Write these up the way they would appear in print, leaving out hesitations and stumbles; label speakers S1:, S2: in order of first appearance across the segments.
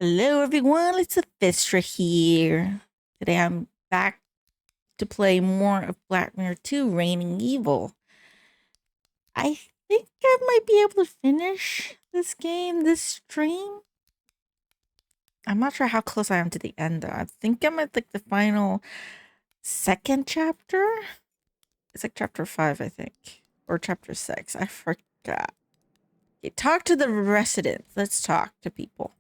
S1: Hello everyone, it's Luphisra here. Today I'm back to play more of Black Mirror 2 Reigning Evil. I think I might be able to finish this game, this stream. I'm not sure how close I am to the end though. I think I'm at like the final second chapter. It's like chapter 5, I think. Or chapter 6. I forgot. Okay, talk to the residents. Let's talk to people.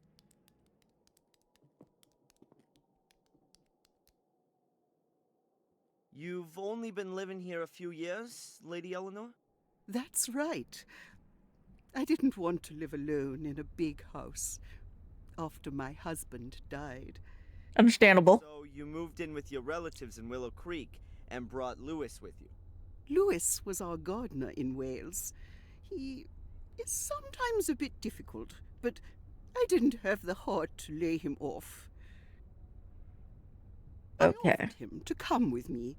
S2: You've only been living here a few years, Lady Eleanor?
S3: That's right. I didn't want to live alone in a big house after my husband died.
S1: Understandable.
S2: So you moved in with your relatives in Willow Creek and brought Lewis with you.
S3: Lewis was our gardener in Wales. He is sometimes a bit difficult, but I didn't have the heart to lay him off.
S1: Okay.
S3: I offered him to come with me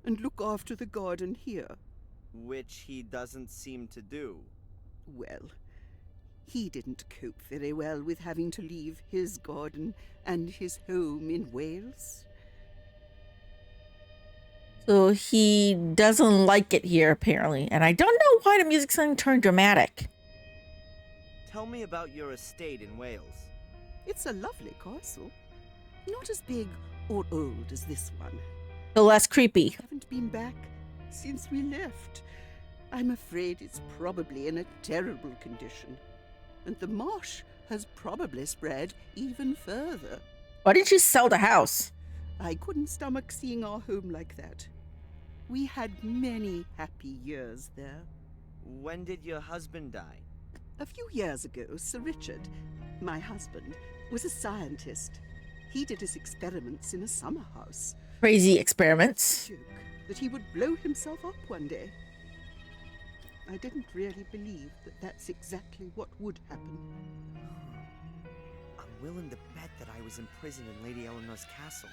S3: and look after the garden here.
S2: Which he doesn't seem to do.
S3: Well, he didn't cope very well with having to leave his garden and his home in Wales.
S1: So he doesn't like it here, apparently. And I don't know why the music suddenly turned dramatic.
S2: Tell me about your estate in Wales.
S3: It's a lovely castle. Not as big or old as this one.
S1: The less creepy.
S3: Haven't been back since we left. I'm afraid it's probably in a terrible condition. And the marsh has probably spread even further.
S1: Why didn't you sell the house?
S3: I couldn't stomach seeing our home like that. We had many happy years there.
S2: When did your husband die?
S3: A few years ago, Sir Richard, my husband, was a scientist. He did his experiments in a summer house.
S1: Crazy experiments.
S3: Joke that he would blow himself up one day. I didn't really believe that that's exactly what would happen.
S2: I'm willing to bet that I was imprisoned in Lady Eleanor's castle.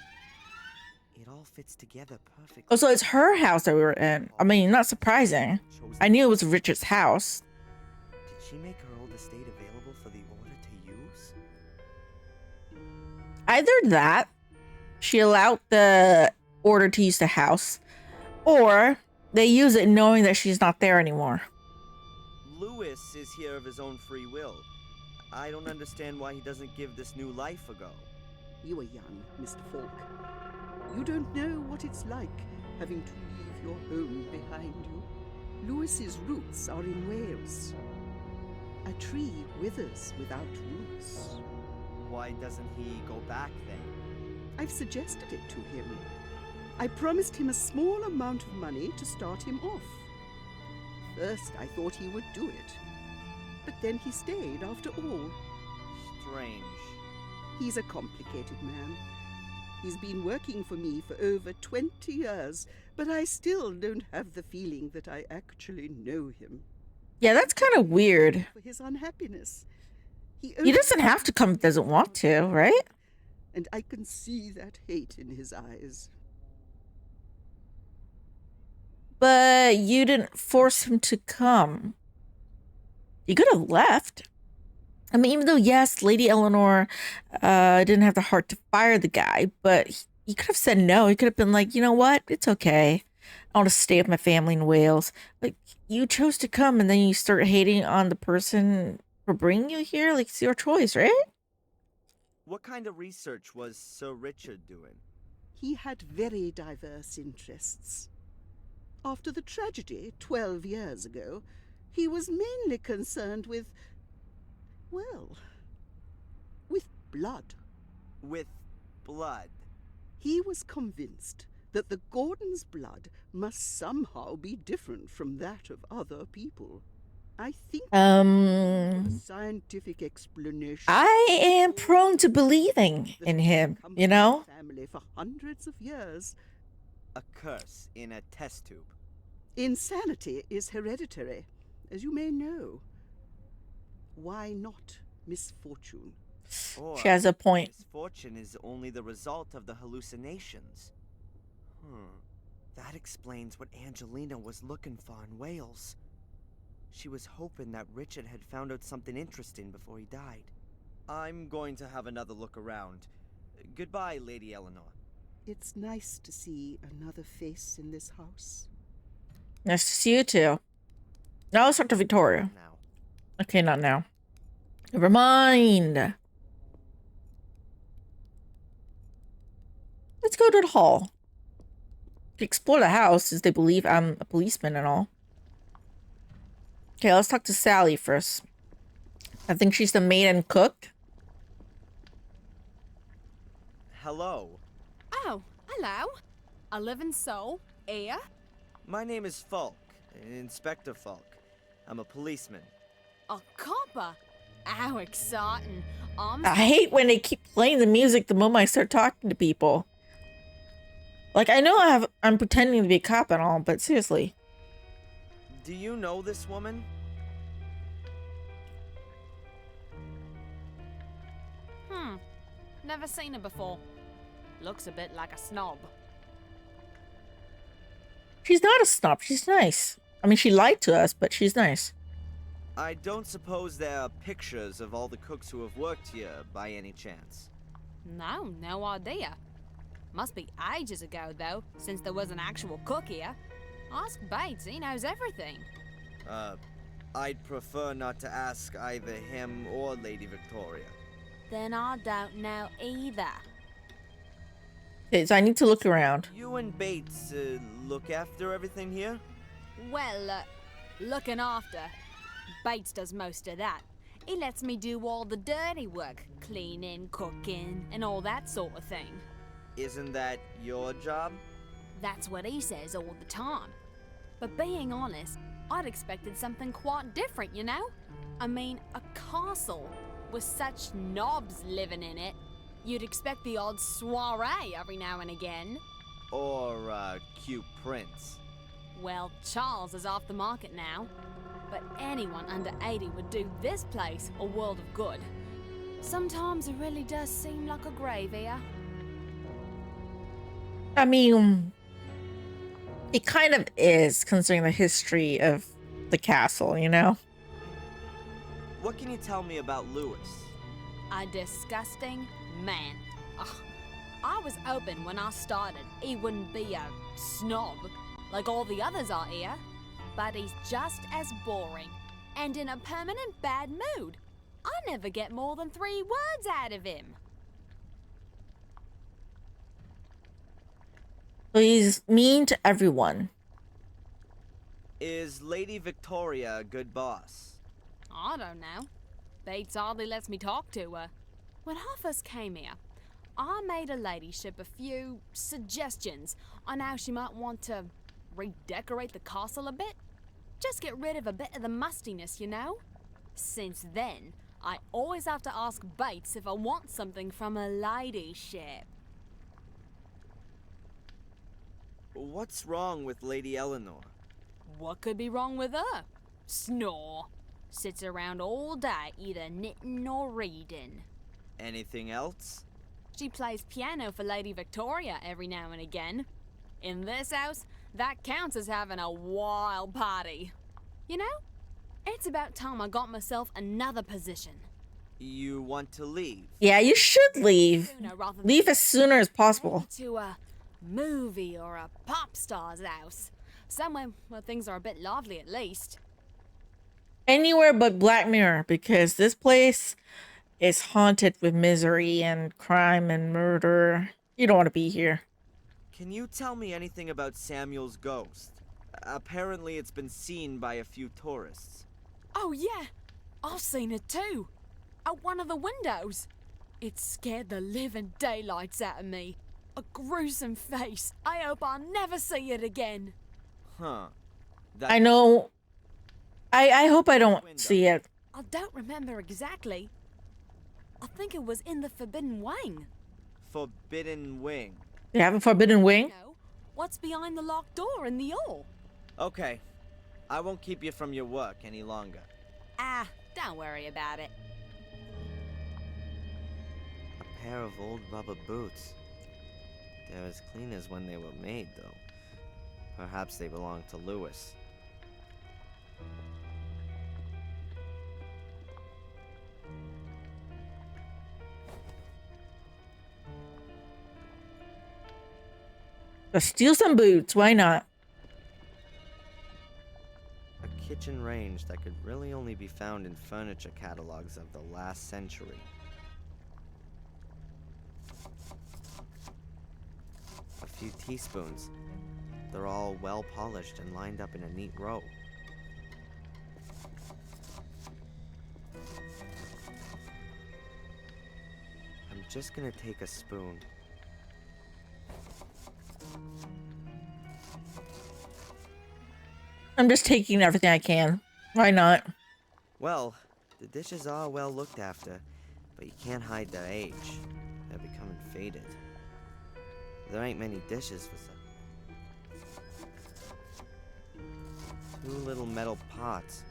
S2: It all fits together perfectly.
S1: Oh, so it's her house that we were in. I mean, not surprising. I knew it was Richard's house.
S2: Did she make her old estate available for the Order to use?
S1: Either that, she allowed the Order to use the house, or they use it knowing that she's not there anymore.
S2: Lewis is here of his own free will. I don't understand why he doesn't give this new life a go.
S3: You are young, Mr. Falk. You don't know what it's like having to leave your home behind you. Lewis's roots are in Wales. A tree withers without roots.
S2: Why doesn't he go back then?
S3: I've suggested it to him. I promised him a small amount of money to start him off. First, I thought he would do it. But then he stayed after all.
S2: Strange.
S3: He's a complicated man. He's been working for me for over 20 years, but I still don't have the feeling that I actually know him.
S1: Yeah, that's kind of weird.
S3: For his unhappiness.
S1: He doesn't have to come if he doesn't want to, right?
S3: And I can see that hate in his eyes.
S1: But you didn't force him to come. You could have left. I mean, even though, yes, Lady Eleanor didn't have the heart to fire the guy, but he could have said no. He could have been like, you know what? It's okay. I want to stay with my family in Wales. Like, you chose to come, and then you start hating on the person for bringing you here? Like, it's your choice, right?
S2: What kind of research was Sir Richard doing?
S3: He had very diverse interests. After the tragedy 12 years ago, he was mainly concerned with, well, with blood.
S2: With blood?
S3: He was convinced that the Gordons' blood must somehow be different from that of other people. I think a scientific explanation.
S1: I am prone to believing in him, you know?
S3: Family for hundreds of years.
S2: A curse in a test tube.
S3: Insanity is hereditary, as you may know. Why not misfortune?
S2: Or
S1: She has a point.
S2: misfortune is only the result of the hallucinations. That explains what Angelina was looking for in Wales. She was hoping that Richard had found out something interesting before he died. I'm going to have another look around. Goodbye, Lady Eleanor.
S3: It's nice to see another face in this house.
S1: Nice to see you too. Now let's talk to Victoria.
S2: Now.
S1: Okay, not now. Never mind. Let's go to the hall. To explore the house, since they believe I'm a policeman and all. Okay, let's talk to Sally first. I think she's the maid and cook.
S2: Hello.
S4: Oh, hello. A living soul, here?
S2: My name is Falk, Inspector Falk. I'm a policeman.
S4: A copper? How exciting.
S1: I hate when they keep playing the music the moment I start talking to people. Like, I know I'm pretending to be a cop and all, but seriously.
S2: Do you know this woman?
S4: Never seen her before. Looks a bit like a snob.
S1: She's not a snob. She's nice. I mean, she lied to us, but she's nice.
S2: I don't suppose there are pictures of all the cooks who have worked here by any chance.
S4: No idea. Must be ages ago, though, since there was an actual cook here. Ask Bates, he knows everything.
S2: I'd prefer not to ask either him or Lady Victoria.
S4: Then I don't know either.
S1: Okay, so I need to look around.
S2: You and Bates, look after everything here?
S4: Well, looking after. Bates does most of that. He lets me do all the dirty work. Cleaning, cooking, and all that sort of thing.
S2: Isn't that your job?
S4: That's what he says all the time. But being honest, I'd expected something quite different, you know? I mean, a castle with such knobs living in it. You'd expect the odd soiree every now and again.
S2: Or, cute prince.
S4: Well, Charles is off the market now. But anyone under 80 would do this place a world of good. Sometimes it really does seem like a grave here.
S1: I mean, it kind of is, considering the history of the castle, you know?
S2: What can you tell me about Lewis?
S4: A disgusting man. Ugh. I was hoping when I started he wouldn't be a snob like all the others are here. But he's just as boring and in a permanent bad mood. I never get more than 3 words out of him.
S1: So he's mean to everyone.
S2: Is Lady Victoria a good boss?
S4: I don't know. Bates hardly lets me talk to her. When I first came here, I made her ladyship a few suggestions on how she might want to redecorate the castle a bit. Just get rid of a bit of the mustiness, you know? Since then, I always have to ask Bates if I want something from her ladyship.
S2: What's wrong with Lady Eleanor?
S4: What could be wrong with her? Snore. Sits around all day either knitting or reading.
S2: Anything else?
S4: She plays piano for Lady Victoria every now and again. In this house, that counts as having a wild party. You know, it's about time I got myself another position.
S2: You want to leave?
S1: Yeah, you should leave.
S4: Sooner rather than
S1: Leave as sooner as possible.
S4: to a movie or a pop star's house. Somewhere where things are a bit lively at least.
S1: Anywhere but Black Mirror, because this place is haunted with misery and crime and murder. You don't want to be here.
S2: Can you tell me anything about Samuel's ghost? Apparently it's been seen by a few tourists.
S4: Oh yeah, I've seen it too. At one of the windows. It scared the living daylights out of me. A gruesome face. I hope I'll never see it again.
S2: Huh.
S1: I know. I hope I don't see it.
S4: I don't remember exactly. I think it was in the Forbidden Wing.
S2: Forbidden Wing.
S1: They have a forbidden wing?
S4: No, what's behind the locked door in the hall?
S2: Okay. I won't keep you from your work any longer.
S4: Ah, don't worry about it.
S2: A pair of old rubber boots. They're as clean as when they were made, though. Perhaps they belong to Lewis.
S1: Let's steal some boots. Why not?
S2: A kitchen range that could really only be found in furniture catalogs of the last century. A few teaspoons. They're all well polished and lined up in a neat row. I'm just gonna take a spoon.
S1: I'm just taking everything I can. Why not?
S2: Well, the dishes are well looked after, but you can't hide their age. They're becoming faded. There ain't many dishes for some. Two little metal pots.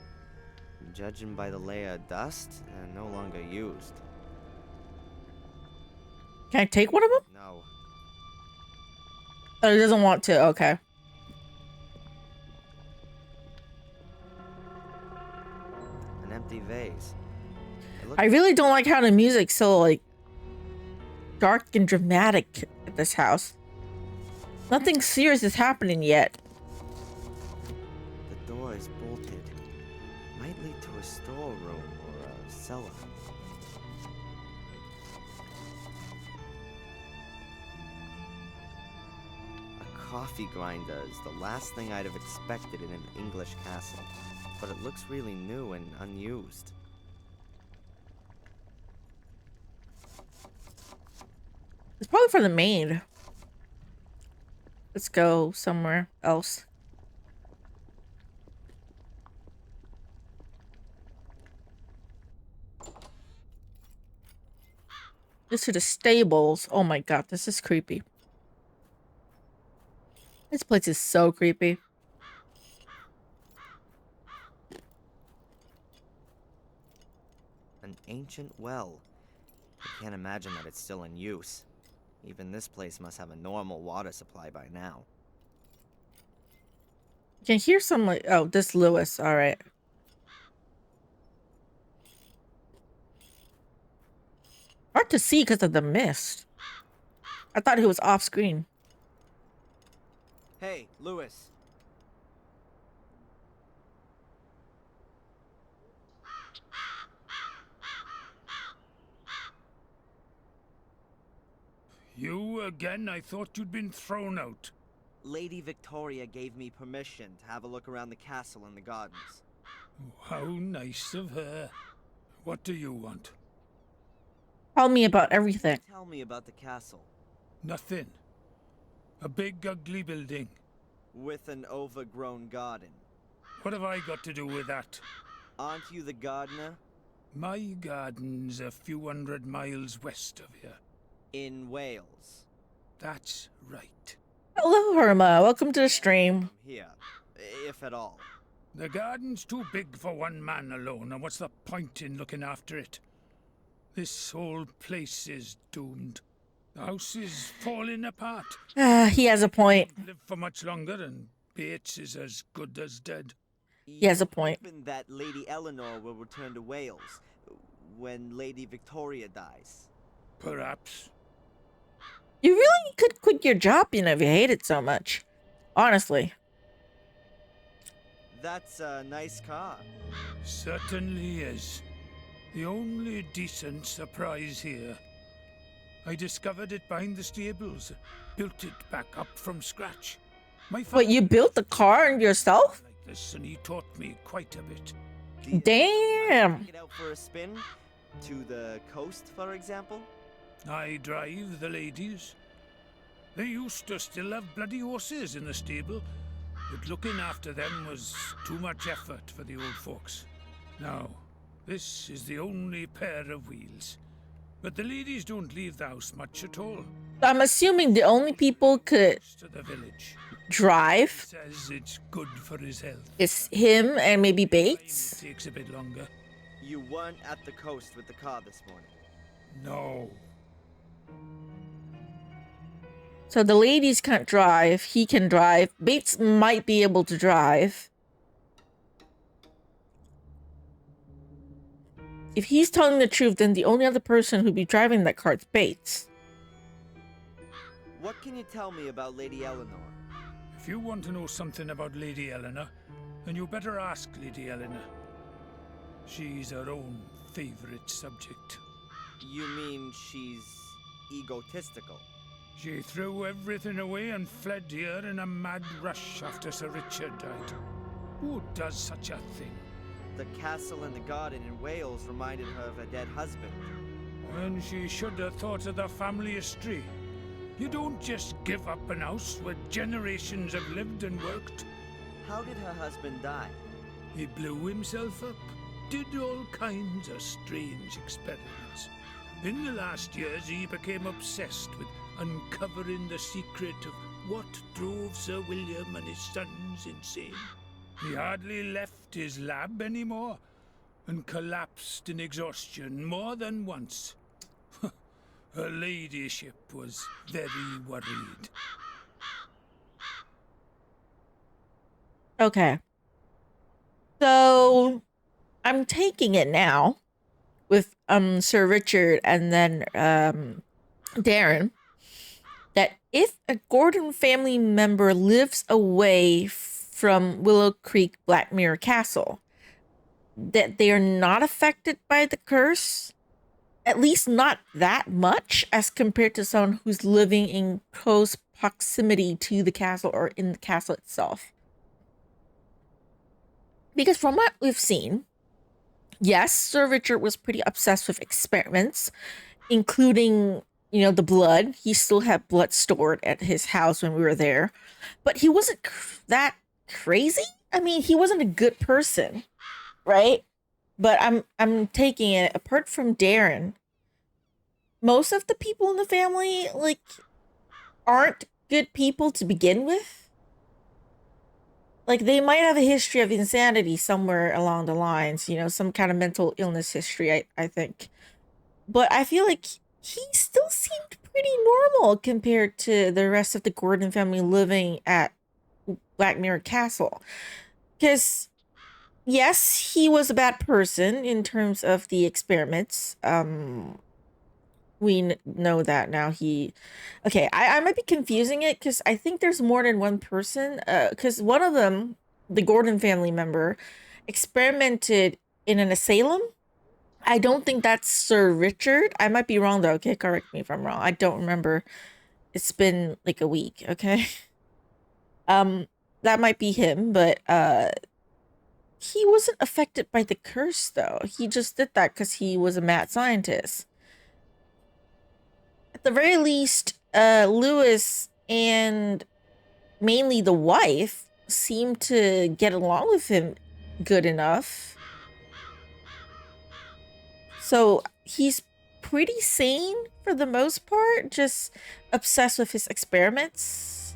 S2: Judging by the layer of dust, they're no longer used.
S1: Can I take one of them?
S2: No.
S1: Oh, he doesn't want to. Okay.
S2: An empty vase.
S1: I really don't like how the music's so, like, dark and dramatic at this house. Nothing serious is happening yet.
S2: The door is bolted. Might lead to a storeroom or a cellar. A coffee grinder is the last thing I'd have expected in an English castle, but it looks really new and unused.
S1: It's probably for the maid. Let's go somewhere else. This to the stables. Oh my god, this is creepy. This place is so creepy.
S2: An ancient well. I can't imagine that it's still in use. Even this place must have a normal water supply by now.
S1: You can hear some like, oh, this Lewis. All right. Hard to see because of the mist. I thought he was off screen.
S2: Hey, Lewis.
S5: You again? I thought you'd been thrown out.
S2: Lady Victoria gave me permission to have a look around the castle and the gardens.
S5: How nice of her. What do you want?
S1: Tell me about everything.
S2: Tell me about the castle.
S5: Nothing. A big, ugly building.
S2: With an overgrown garden.
S5: What have I got to do with that?
S2: Aren't you the gardener?
S5: My garden's a few 100 miles west of here.
S2: In Wales.
S5: That's right.
S1: Hello, Herma. Welcome to the stream.
S2: Here, if at all.
S5: The garden's too big for one man alone, and what's the point in looking after it? This whole place is doomed. The house is falling apart.
S1: He has a point.
S5: Won't live for much longer, and Bates is as good as dead.
S1: He has a point.
S2: Hoping that Lady Eleanor will return to Wales when Lady Victoria dies.
S5: Perhaps.
S1: You really could quit your job, you know, if you hate it so much. Honestly.
S2: That's a nice car.
S5: Certainly is. The only decent surprise here. I discovered it behind the stables. Built it back up from scratch. My father
S1: What, you built the car yourself?
S5: like this, and he taught me quite a bit.
S1: Damn.
S2: Take it out for a spin? To the coast, for example?
S5: I drive the ladies. They used to still have bloody horses in the stable, but looking after them was too much effort for the old folks. Now, this is the only pair of wheels. But the ladies don't leave the house much at all.
S1: I'm assuming the only people could
S5: To the village.
S1: drive
S5: Says it's good for his health.
S1: is him and maybe Bates.
S5: Takes a bit longer.
S2: You weren't at the coast with the car this morning.
S5: No.
S1: So the ladies can't drive. He can drive. Bates might be able to drive. If he's telling the truth, then the only other person who'd be driving that car is Bates.
S2: What can you tell me about Lady Eleanor?
S5: If you want to know something about Lady Eleanor, then you better ask Lady Eleanor. She's her own favorite subject.
S2: You mean she's egotistical?
S5: She threw everything away and fled here in a mad rush after Sir Richard died. Who does such a thing?
S2: The castle and the garden in Wales reminded her of her dead husband.
S5: And she should have thought of the family history. You don't just give up an house where generations have lived and worked.
S2: How did her husband die?
S5: He blew himself up, did all kinds of strange experiments. In the last years, he became obsessed with uncovering the secret of what drove Sir William and his sons insane. He hardly left his lab anymore, and collapsed in exhaustion more than once. Her ladyship was very worried.
S1: Okay. So I'm taking it now with Sir Richard and then Darren that if a Gordon family member lives away from Willow Creek Black Mirror Castle, that they are not affected by the curse, at least not that much as compared to someone who's living in close proximity to the castle or in the castle itself. Because from what we've seen, yes, Sir Richard was pretty obsessed with experiments, including, you know, the blood. He still had blood stored at his house when we were there, but he wasn't that crazy. I mean, he wasn't a good person, right? But I'm taking it, apart from Darren, most of the people in the family, like, aren't good people to begin with. Like, they might have a history of insanity somewhere along the lines, you know, some kind of mental illness history, I think. But I feel like he still seemed pretty normal compared to the rest of the Gordon family living at Black Mirror Castle. Because, yes, he was a bad person in terms of the experiments. We know that now. Okay, I might be confusing it because I think there's more than one person. Because one of them, the Gordon family member, experimented in an asylum. I don't think that's Sir Richard. I might be wrong though. Okay, correct me if I'm wrong. I don't remember. It's been like a week. Okay. That might be him, but he wasn't affected by the curse though. He just did that because he was a mad scientist. At the very least, Lewis and mainly the wife seemed to get along with him good enough. So he's pretty sane for the most part, just obsessed with his experiments.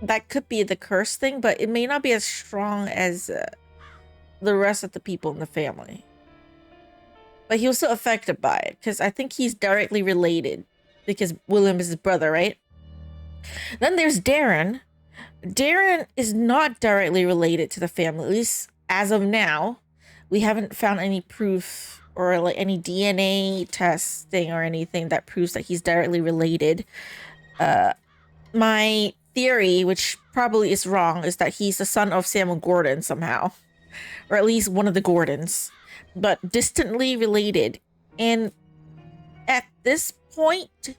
S1: That could be the curse thing, but it may not be as strong as the rest of the people in the family. But he was still affected by it, because I think he's directly related, because William is his brother, right? Then there's Darren. Darren is not directly related to the family, at least as of now. We haven't found any proof or like any DNA testing or anything that proves that he's directly related. My theory, which probably is wrong, is that he's the son of Samuel Gordon somehow, or at least one of the Gordons, but distantly related. And at this point,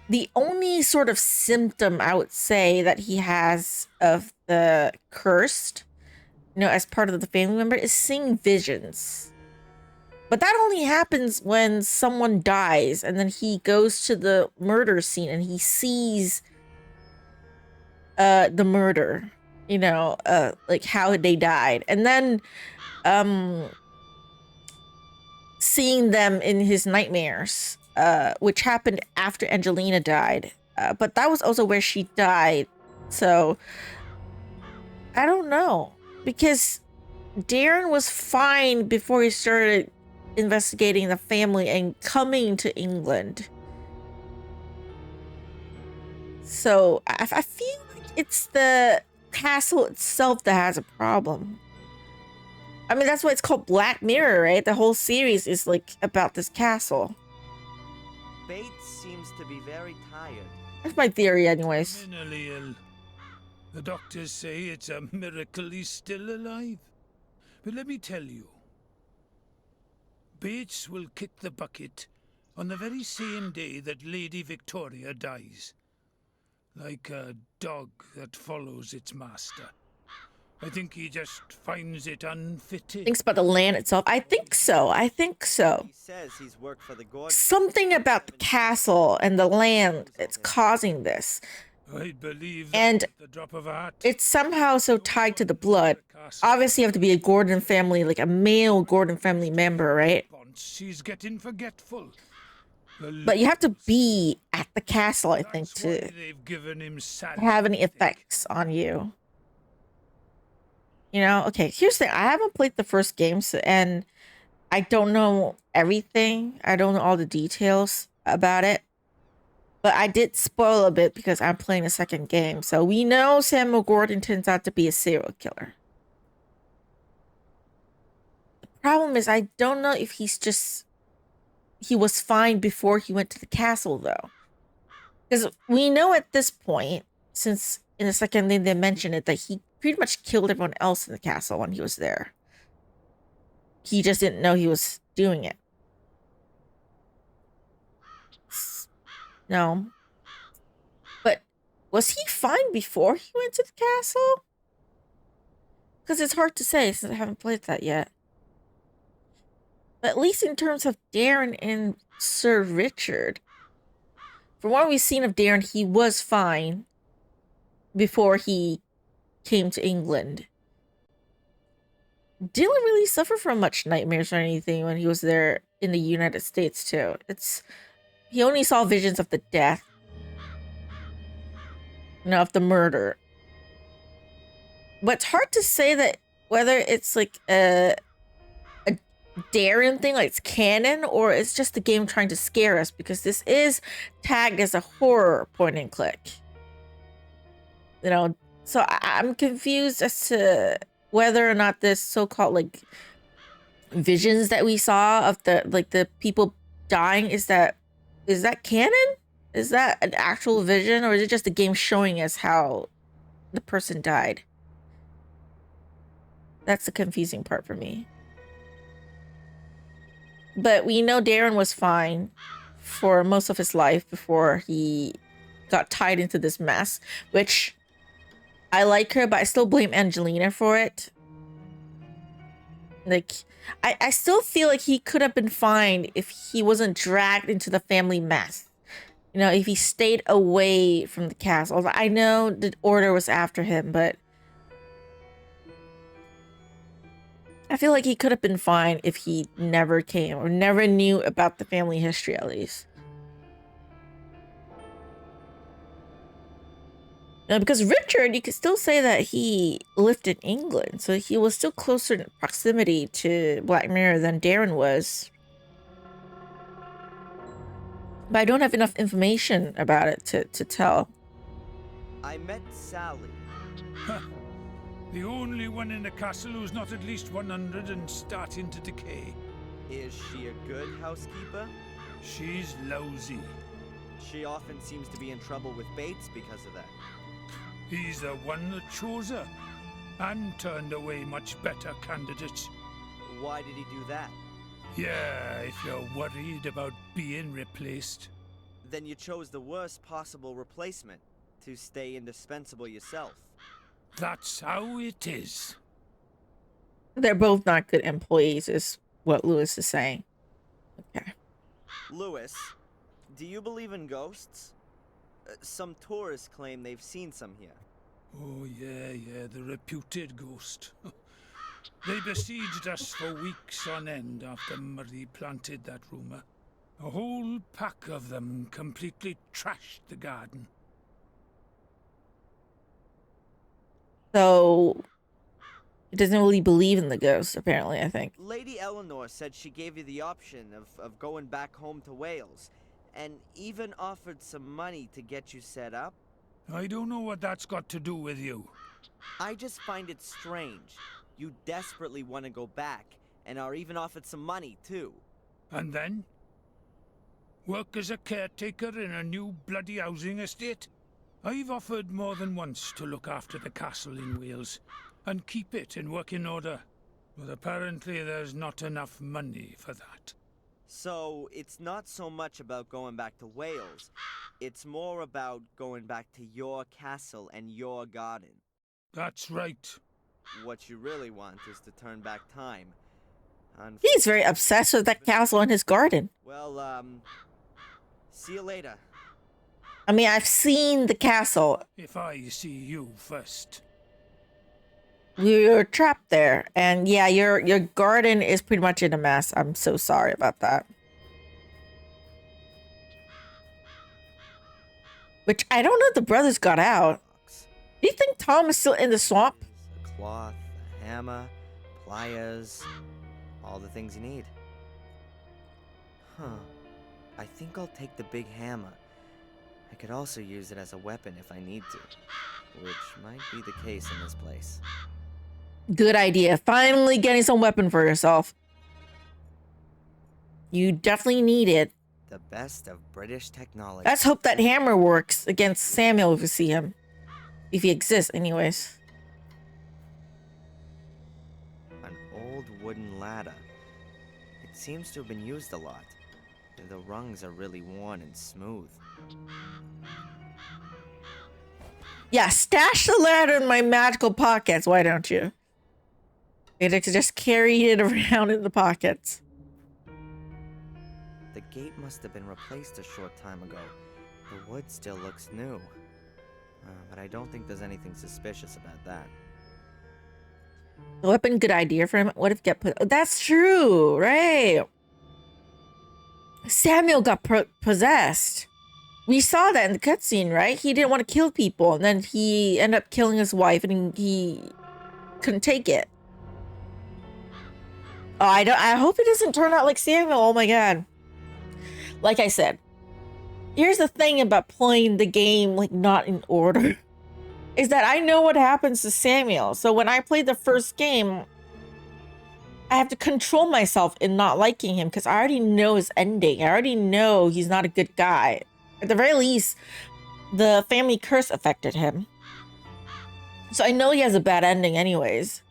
S1: the only sort of symptom I would say that he has of the cursed, you know, as part of the family member, is seeing visions. But that only happens when someone dies and then he goes to the murder scene and he sees the murder, you know, like how they died. And then seeing them in his nightmares, which happened after Angelina died. But that was also where she died. So I don't know, because Darren was fine before he started investigating the family and coming to England. So I feel like it's the castle itself that has a problem. I mean, that's why it's called Black Mirror, right? The whole series is like about this castle.
S2: Bates seems to be very tired.
S1: That's my theory, anyways.
S5: Terminally ill. The doctors say it's a miracle he's still alive. But let me tell you, Bates will kick the bucket on the very same day that Lady Victoria dies. Like a dog that follows its master. I think he just finds it unfitting.
S1: Thinks about the land itself. I think so. I think so.
S2: He says he's worked for the Gordon.
S1: Something about the castle and the land it's causing this.
S5: I believe
S1: And
S5: that at the drop of a hat.
S1: it's somehow so tied to the blood. Obviously, you have to be a Gordon family, like a male Gordon family member, right?
S5: He's getting forgetful.
S1: But you have to be at the castle, I think,
S5: That's why
S1: to
S5: they've given him sad
S1: have any effects on you. You know, okay, here's the thing. I haven't played the first game, and I don't know everything. I don't know all the details about it. But I did spoil a bit because I'm playing the second game. So we know Samuel Gordon turns out to be a serial killer. The problem is I don't know if he was fine before he went to the castle, though. Because we know at this point, since in the second thing they mentioned it, that he pretty much killed everyone else in the castle when he was there. He just didn't know he was doing it. No. But was he fine before he went to the castle? Because it's hard to say since I haven't played that yet. But at least in terms of Darren and Sir Richard, from what we've seen of Darren, he was fine before he came to England. Didn't really suffer from much nightmares or anything when he was there in the United States too. He only saw visions of the death. You know, of the murder. But it's hard to say that whether it's like a Darren thing, like it's canon, or it's just the game trying to scare us, because this is tagged as a horror point and click. You know, so I'm confused as to whether or not this so-called like visions that we saw of the people dying, is that canon? Is that an actual vision, or is it just the game showing us how the person died? That's the confusing part for me. But we know Darren was fine for most of his life before he got tied into this mess, which I like her, but I still blame Angelina for it. Like, I still feel like he could have been fine if he wasn't dragged into the family mess. You know, if he stayed away from the castle. I know the order was after him, but I feel like he could have been fine if he never came or never knew about the family history, at least. You know, because Richard, you could still say that he lived in England, so he was still closer in proximity to Black Mirror than Darren was. But I don't have enough information about it to tell.
S2: I met Sally.
S5: The only one in the castle who's not at least 100 and starting to decay.
S2: Is she a good housekeeper?
S5: She's lousy.
S2: She often seems to be in trouble with Bates because of that.
S5: He's the one that chose her and turned away much better candidates.
S2: Why did he do that?
S5: Yeah, if you're worried about being replaced.
S2: Then you chose the worst possible replacement to stay indispensable yourself.
S5: That's how it is.
S1: They're both not good employees, is what Lewis is saying. Okay.
S2: Lewis, do you believe in ghosts? Some tourists claim they've seen some here.
S5: Oh, yeah, the reputed ghost. They besieged us for weeks on end after Murray planted that rumor. A whole pack of them completely trashed the garden.
S1: So he doesn't really believe in the ghost, apparently, I think.
S2: Lady Eleanor said she gave you the option of going back home to Wales, and even offered some money to get you set up.
S5: I don't know what that's got to do with you.
S2: I just find it strange. You desperately want to go back, and are even offered some money, too.
S5: And then? Work as a caretaker in a new bloody housing estate? I've offered more than once to look after the castle in Wales and keep it in working order, but apparently there's not enough money for that.
S2: So, it's not so much about going back to Wales. It's more about going back to your castle and your garden.
S5: That's right.
S2: What you really want is to turn back time.
S1: He's very obsessed with that castle and his garden.
S2: Well, see you later.
S1: I mean, I've seen the castle.
S5: If I see you first.
S1: We were trapped there, and yeah, your garden is pretty much in a mess. I'm so sorry about that. Which I don't know if the brothers got out. Do you think Tom is still in the swamp?
S2: A cloth, a hammer, pliers, all the things you need. Huh. I think I'll take the big hammer. I could also use it as a weapon if I need to, which might be the case in this place.
S1: Good idea. Finally getting some weapon for yourself. You definitely need it.
S2: The best of British technology.
S1: Let's hope that hammer works against Samuel if we see him. If he exists, anyways.
S2: An old wooden ladder. It seems to have been used a lot. The rungs are really worn and smooth.
S1: Yeah, stash the ladder in my magical pockets, why don't you? I could just carry it around in the pockets.
S2: The gate must have been replaced a short time ago. The wood still looks new. But I don't think there's anything suspicious about that.
S1: The weapon, good idea for him. What if get put? Oh, that's true, right? Samuel got possessed. We saw that in the cutscene, right? He didn't want to kill people, and then he ended up killing his wife, and he couldn't take it. Oh, I hope it doesn't turn out like Samuel. Oh my god. Like I said, here's the thing about playing the game like not in order, is that I know what happens to Samuel. So when I play the first game, I have to control myself in not liking him because I already know his ending. I already know he's not a good guy. At the very least, the family curse affected him. So I know he has a bad ending anyways.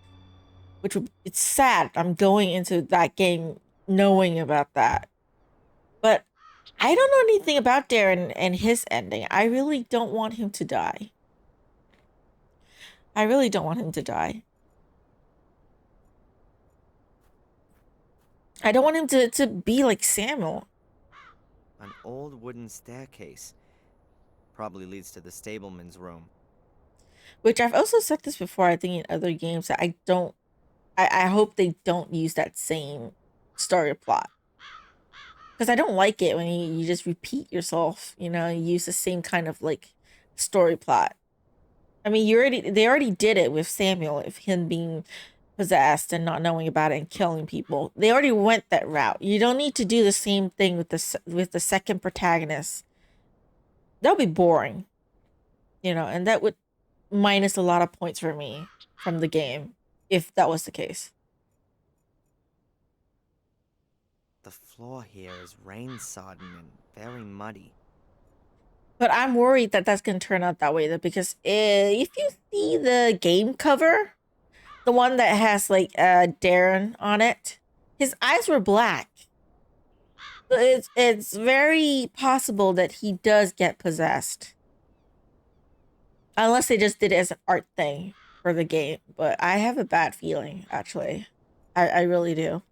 S1: Which it's sad. I'm going into that game knowing about that. But I don't know anything about Darren and his ending. I really don't want him to die. I really don't want him to die. I don't want him to be like Samuel.
S2: An old wooden staircase. Probably leads to the stableman's room.
S1: Which I've also said this before, I think in other games, that I hope they don't use that same story plot. Because I don't like it when you just repeat yourself, you know, you use the same kind of like story plot. I mean, they already did it with Samuel, of him being possessed and not knowing about it and killing people. They already went that route. You don't need to do the same thing with the second protagonist. That would be boring, you know, and that would minus a lot of points for me from the game if that was the case.
S2: The floor here is rain-sodden and very muddy.
S1: But I'm worried that that's going to turn out that way, though, because if you see the game cover, the one that has like Darren on it, his eyes were black. So it's very possible that he does get possessed. Unless they just did it as an art thing for the game. But I have a bad feeling, actually. I really do.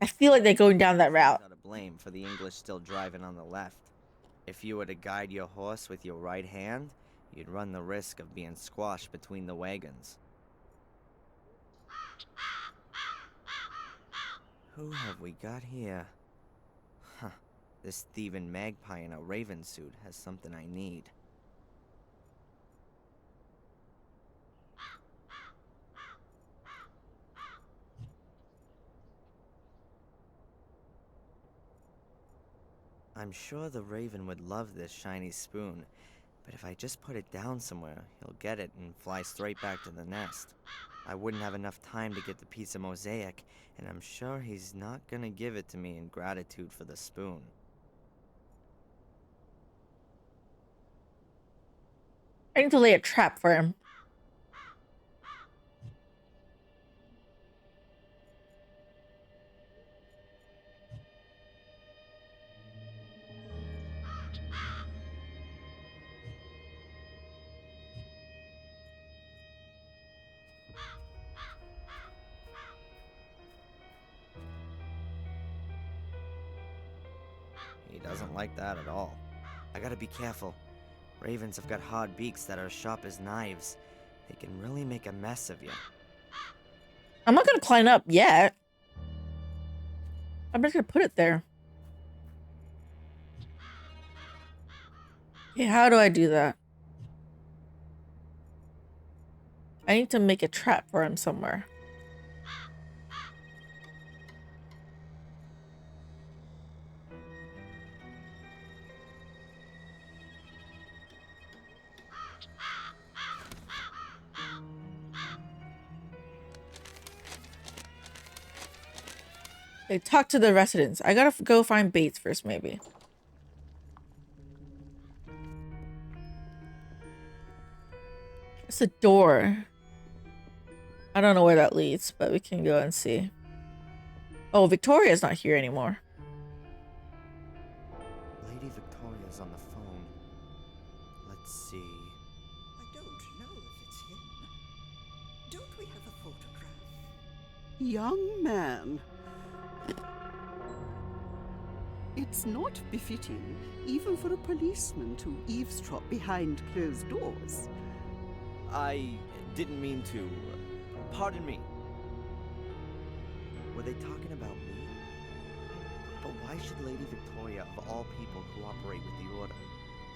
S1: I feel like they're going down that route.
S2: Not to blame for the English still driving on the left. If you were to guide your horse with your right hand, you'd run the risk of being squashed between the wagons. Who have we got here? Huh. This thieving magpie in a raven suit has something I need. I'm sure the raven would love this shiny spoon, but if I just put it down somewhere, he'll get it and fly straight back to the nest. I wouldn't have enough time to get the piece of mosaic, and I'm sure he's not gonna give it to me in gratitude for the spoon.
S1: I need to lay a trap for him.
S2: He doesn't like that at all. I gotta be careful. Ravens have got hard beaks that are as sharp as knives. They can really make a mess of you.
S1: I'm not gonna climb up yet. I'm just gonna put it there. Okay, how do I do that? I need to make a trap for him somewhere. Okay, talk to the residents. I gotta go find Bates first, maybe. It's a door. I don't know where that leads, but we can go and see. Oh, Victoria's not here anymore.
S2: Lady Victoria's on the phone. Let's see.
S3: I don't know if it's him. Don't we have a photograph? Young man. It's not befitting, even for a policeman to eavesdrop behind closed doors.
S2: I didn't mean to. Pardon me. Were they talking about me? But why should Lady Victoria, of all people, cooperate with the Order?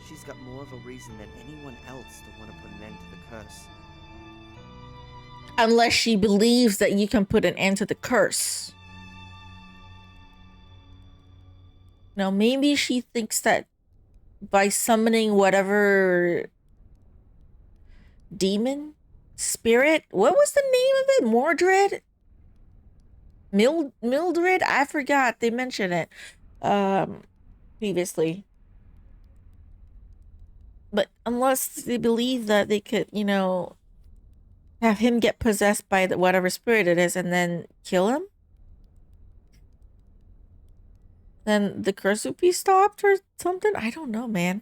S2: She's got more of a reason than anyone else to want to put an end to the curse.
S1: Unless she believes that you can put an end to the curse. Now, maybe she thinks that by summoning whatever demon, spirit, what was the name of it? Mordred? Mildred? I forgot. They mentioned it previously. But unless they believe that they could, you know, have him get possessed by the, whatever spirit it is and then kill him, then the curse would be stopped or something. I don't know, man.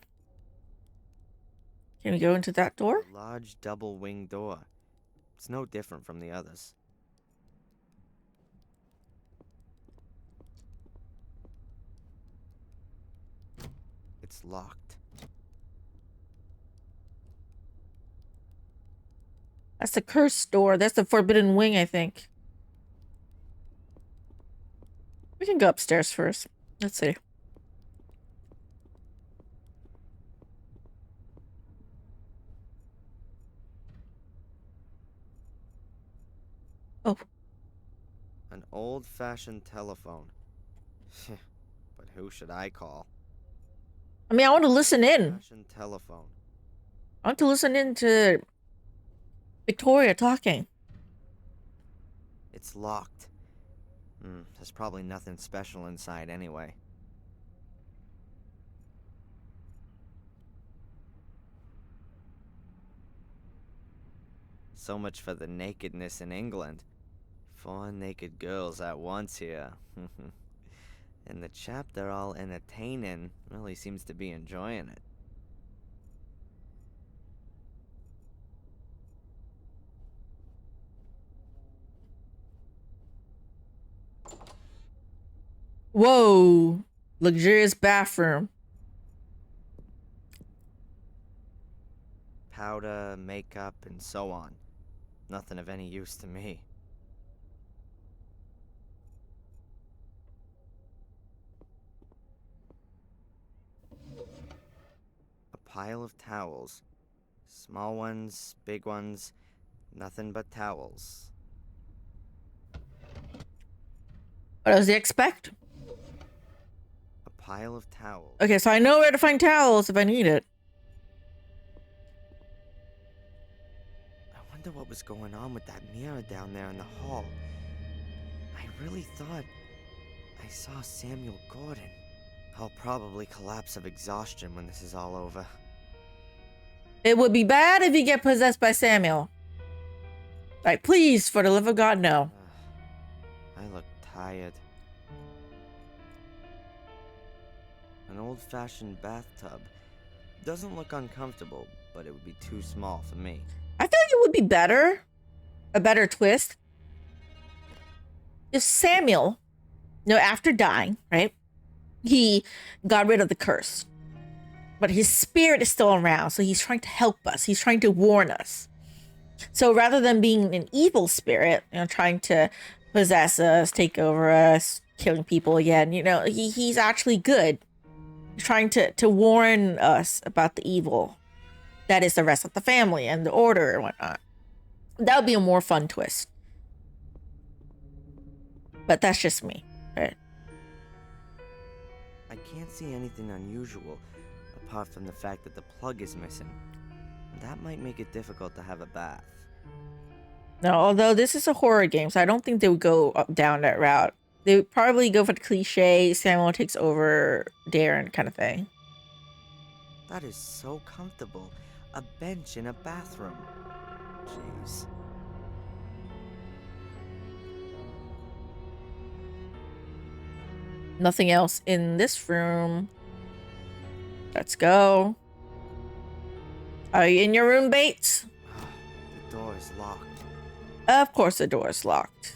S1: Can we go into that door?
S2: A large double-winged door. It's no different from the others. It's locked.
S1: That's the cursed door. That's the forbidden wing, I think. We can go upstairs first. Let's see. Oh.
S2: An old-fashioned telephone. But who should I call?
S1: I mean, I want to listen in.
S2: Fashioned telephone.
S1: I want to listen in to Victoria talking.
S2: It's locked. There's probably nothing special inside anyway. So much for the nakedness in England. 4 naked girls at once here. And the chap they're all entertaining really seems to be enjoying it.
S1: Whoa. Luxurious bathroom.
S2: Powder, makeup, and so on. Nothing of any use to me. A pile of towels. Small ones, big ones, nothing but towels.
S1: What else do you expect?
S2: A pile of towels.
S1: Okay, so I know where to find towels if I need it.
S2: I wonder what what was going on with that mirror down there in the hall. I really thought I saw Samuel Gordon. I'll probably collapse of exhaustion when this is all over.
S1: It would be bad if you get possessed by Samuel. Like, please, for the love of God, no.
S2: I look tired. An old-fashioned bathtub. Doesn't look uncomfortable, but it would be too small for me.
S1: I feel like it would be better, a better twist, if Samuel, after dying, right, he got rid of the curse. But his spirit is still around, so he's trying to help us. He's trying to warn us. So rather than being an evil spirit, trying to possess us, take over us, killing people again, he's actually good. He's trying to warn us about the evil that is the rest of the family and the order and whatnot. That would be a more fun twist. But that's just me, right?
S2: I can't see anything unusual, apart from the fact that the plug is missing. That might make it difficult to have a bath.
S1: No, although this is a horror game, so I don't think they would go down that route. They would probably go for the cliche, Samuel takes over Darren kind of thing.
S2: That is so comfortable. A bench in a bathroom. Jeez.
S1: Nothing else in this room. Let's go. Are you in your room, Bates?
S2: The door is locked.
S1: Of course the door is locked.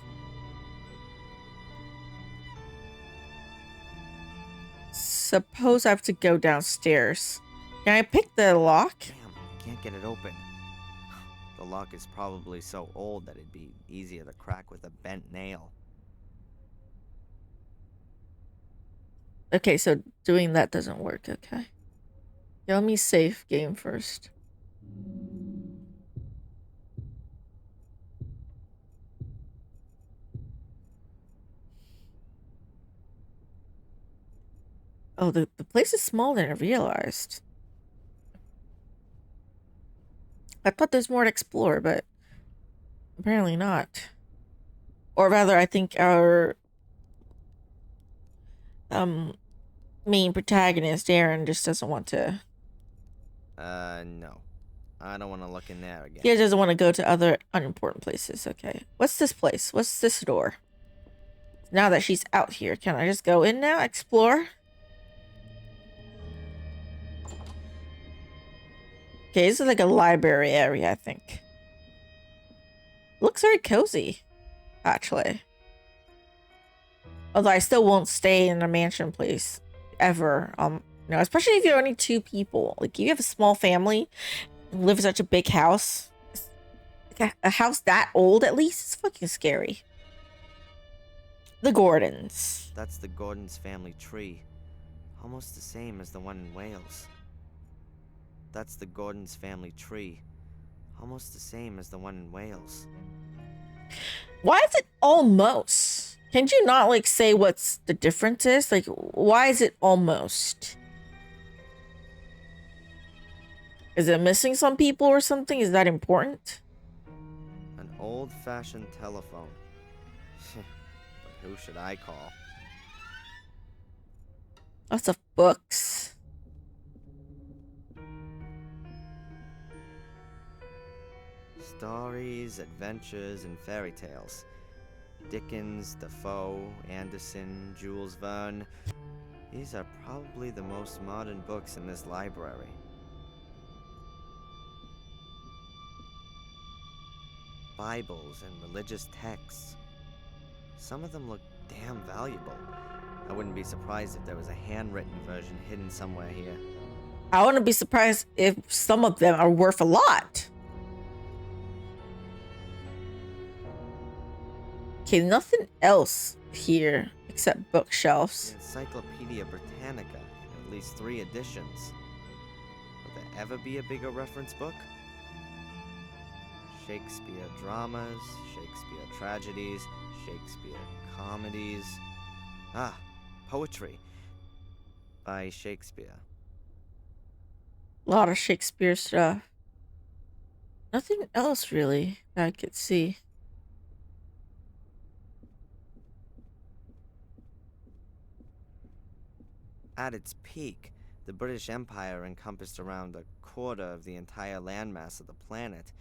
S1: Suppose I have to go downstairs. Can I pick the lock?
S2: Damn, I can't get it open. The lock is probably so old that it'd be easier to crack with a bent nail.
S1: Okay, so doing that doesn't work, okay. Yeah, let me save game first. Oh, the place is smaller than I realized. I thought there's more to explore, but apparently not. Or rather, I think our main protagonist, Darren, just doesn't want to.
S2: No. I don't want to look in there again.
S1: He doesn't want to go to other unimportant places. Okay. What's this place? What's this door? Now that she's out here, can I just go in now? Explore? Okay, this is like a library area, I think. Looks very cozy, actually. Although I still won't stay in a mansion place ever. Especially if you're only 2 people. Like, if you have a small family and live in such a big house, like a house that old at least, is fucking scary. The Gordons.
S2: That's the Gordon's family tree. Almost the same as the one in Wales. That's the Gordon's family tree. Almost the same as the one in Wales.
S1: Why is it almost? Can't you not, like, say what's the difference is? Like, why is it almost? Is it missing some people or something? Is that important?
S2: An old-fashioned telephone. But who should I call?
S1: Lots of books.
S2: Stories, adventures, and fairy tales. Dickens, Defoe, Anderson, Jules Verne. These are probably the most modern books in this library. Bibles and religious texts. Some of them look damn valuable. I wouldn't be surprised if there was a handwritten version hidden somewhere here.
S1: I wouldn't be surprised if some of them are worth a lot. Okay, nothing else here except bookshelves.
S2: The Encyclopedia Britannica, at least 3 editions. Will there ever be a bigger reference book? Shakespeare dramas, Shakespeare tragedies, Shakespeare comedies. Ah, poetry by Shakespeare.
S1: A lot of Shakespeare stuff. Nothing else really that I could see.
S2: At its peak, the British Empire encompassed around a quarter of the entire landmass of the planet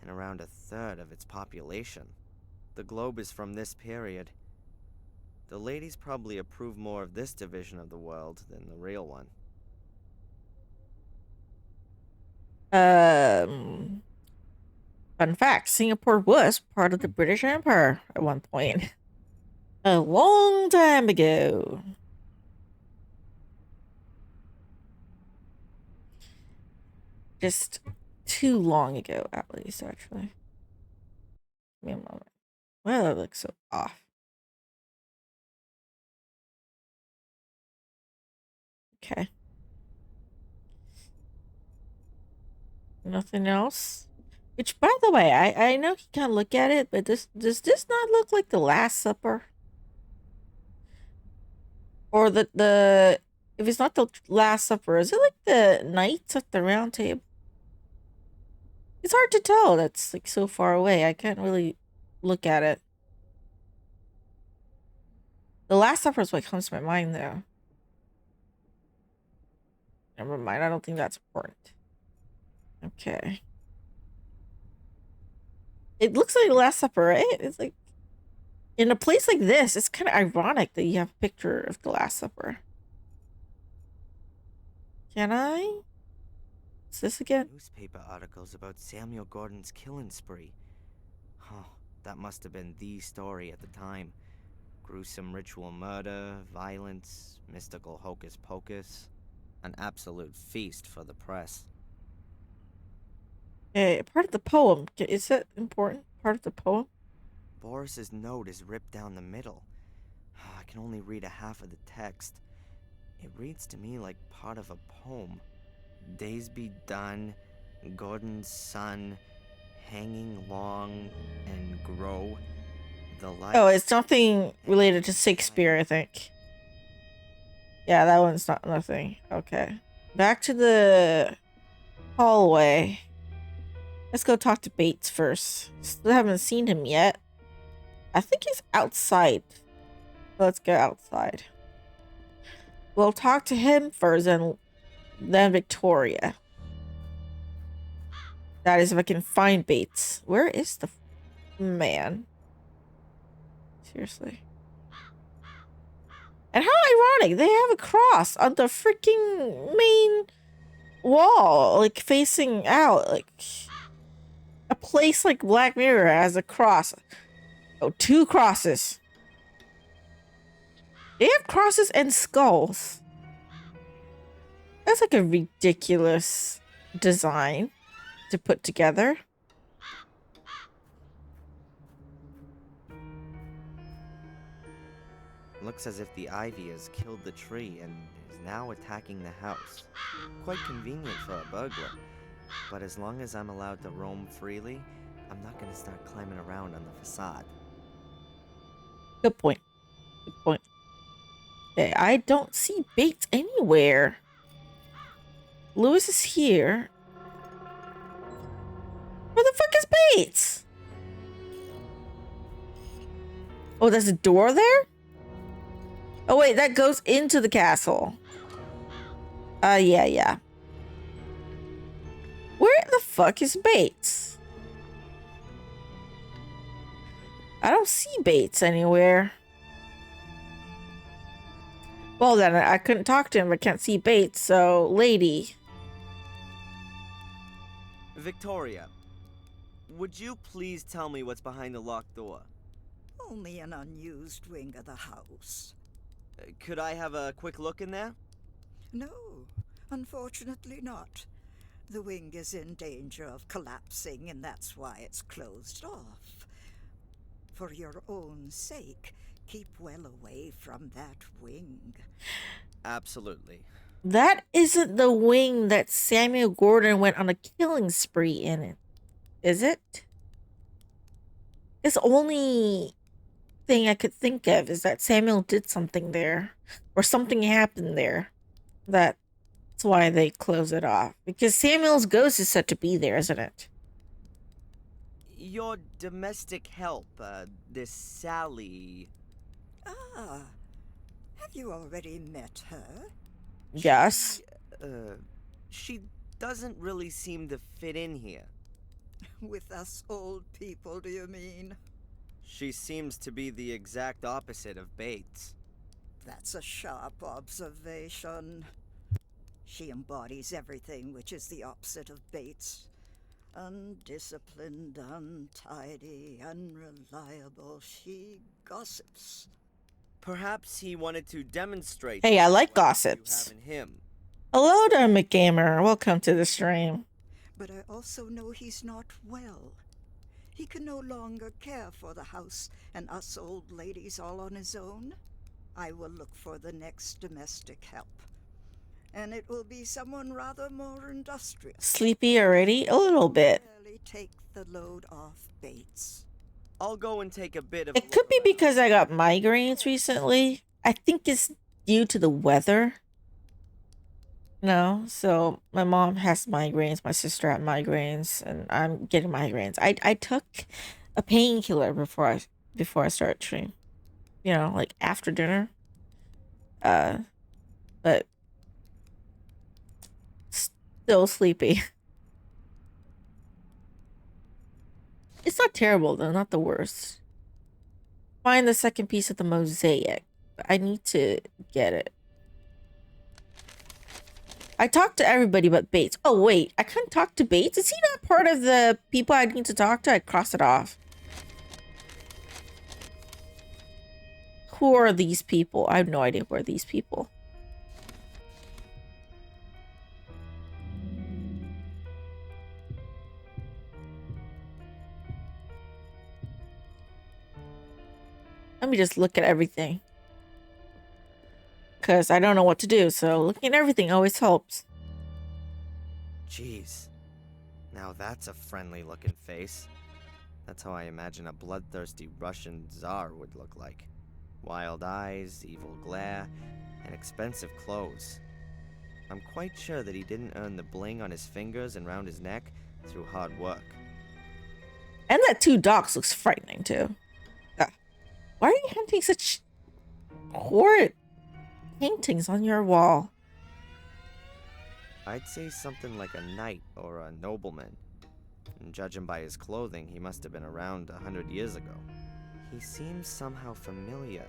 S2: and around a third of its population. The globe is from this period. The ladies probably approve more of this division of the world than the real one.
S1: Fun fact, Singapore was part of the British Empire at one point. A long time ago. Just too long ago, at least, actually. Give me a moment. Well, that looks so off. Okay. Nothing else? Which, by the way, I know you can't look at it, but does this not look like the Last Supper? Or the if it's not the Last Supper, is it like the Knights at the Round Table? It's hard to tell. That's like so far away. I can't really look at it. The Last Supper is what comes to my mind, though. Never mind. I don't think that's important. Okay. It looks like the Last Supper, right? It's like in a place like this, it's kind of ironic that you have a picture of the Last Supper. Can I? What's this again?
S2: Newspaper articles about Samuel Gordon's killing spree. That must have been the story at the time. Gruesome ritual murder, violence, mystical hocus pocus. An absolute feast for the press.
S1: Okay, part of the poem. Is that important? Part of the poem?
S2: Boris's note is ripped down the middle. I can only read a half of the text. It reads to me like part of a poem. Days be done, Gordon's son, hanging long and grow. The light.
S1: Oh, it's something related to Shakespeare, I think. Yeah, that one's not nothing. Okay. Back to the hallway. Let's go talk to Bates first. Still haven't seen him yet. I think he's outside. Let's go outside. We'll talk to him first and then Victoria. That is if I can find Bates. Where is the man? Seriously. And how ironic, they have a cross on the freaking main wall, like facing out. Like a place like Black Mirror has a cross. Oh, 2 crosses. They have crosses and skulls. That's like a ridiculous design to put together.
S2: Looks as if the ivy has killed the tree and is now attacking the house. Quite convenient for a burglar. But as long as I'm allowed to roam freely, I'm not gonna start climbing around on the facade.
S1: Good point. Good point. Okay, I don't see Bates anywhere. Lewis is here. Where the fuck is Bates? Oh, there's a door there? Oh, wait, that goes into the castle. Yeah. Where the fuck is Bates? I don't see Bates anywhere. Well, then, I couldn't talk to him. I can't see Bates, so, lady.
S2: Victoria, would you please tell me what's behind the locked door?
S6: Only an unused wing of the house.
S2: Could I have a quick look in there?
S6: No, unfortunately not. The wing is in danger of collapsing, and that's why it's closed off. For your own sake, keep well away from that wing.
S2: Absolutely.
S1: That isn't the wing that Samuel Gordon went on a killing spree in it, is it? It's the only thing I could think of is that Samuel did something there, or something happened there. That's why they close it off. Because Samuel's ghost is said to be there, isn't it?
S2: your domestic help, this Sally.
S6: Ah, have you already met her?
S1: Yes.
S2: She doesn't really seem to fit in here.
S6: With us old people, do you mean?
S2: She seems to be the exact opposite of Bates.
S6: That's a sharp observation. She embodies everything which is the opposite of Bates. Undisciplined, untidy, unreliable. She gossips.
S2: Perhaps he wanted to demonstrate.
S1: Hey, I like
S2: what you
S1: gossips.
S2: have in him.
S1: Hello there, McGamer. Welcome to the stream.
S6: But I also know he's not well. He can no longer care for the house and us old ladies all on his own. I will look for the next domestic help. And it will be someone rather more industrious.
S1: Sleepy already? A little bit.
S6: Really take the load off Bates.
S2: I'll go and take a bit of.
S1: It could be because I got migraines recently. I think it's due to the weather. No, so my mom has migraines, my sister had migraines, and I'm getting migraines. I took a painkiller before I started stream. You know, like after dinner. But still sleepy. It's not terrible though, not the worst. Find the second piece of the mosaic. I need to get it. I talked to everybody but Bates. Oh wait, I couldn't talk to Bates? Is he not part of the people I need to talk to? I crossed it off. Who are these people? I have no idea who are these people. Let me just look at everything. Because I don't know what to do, so looking at everything always helps.
S2: Jeez. Now that's a friendly looking face. That's how I imagine a bloodthirsty Russian czar would look like. Wild eyes, evil glare, and expensive clothes. I'm quite sure that he didn't earn the bling on his fingers and round his neck through hard work.
S1: And that two dogs looks frightening too. Why are you hunting such horrid paintings on your wall?
S2: I'd say something like a knight or a nobleman. And judging by his clothing, he must have been around 100 years ago. He seems somehow familiar.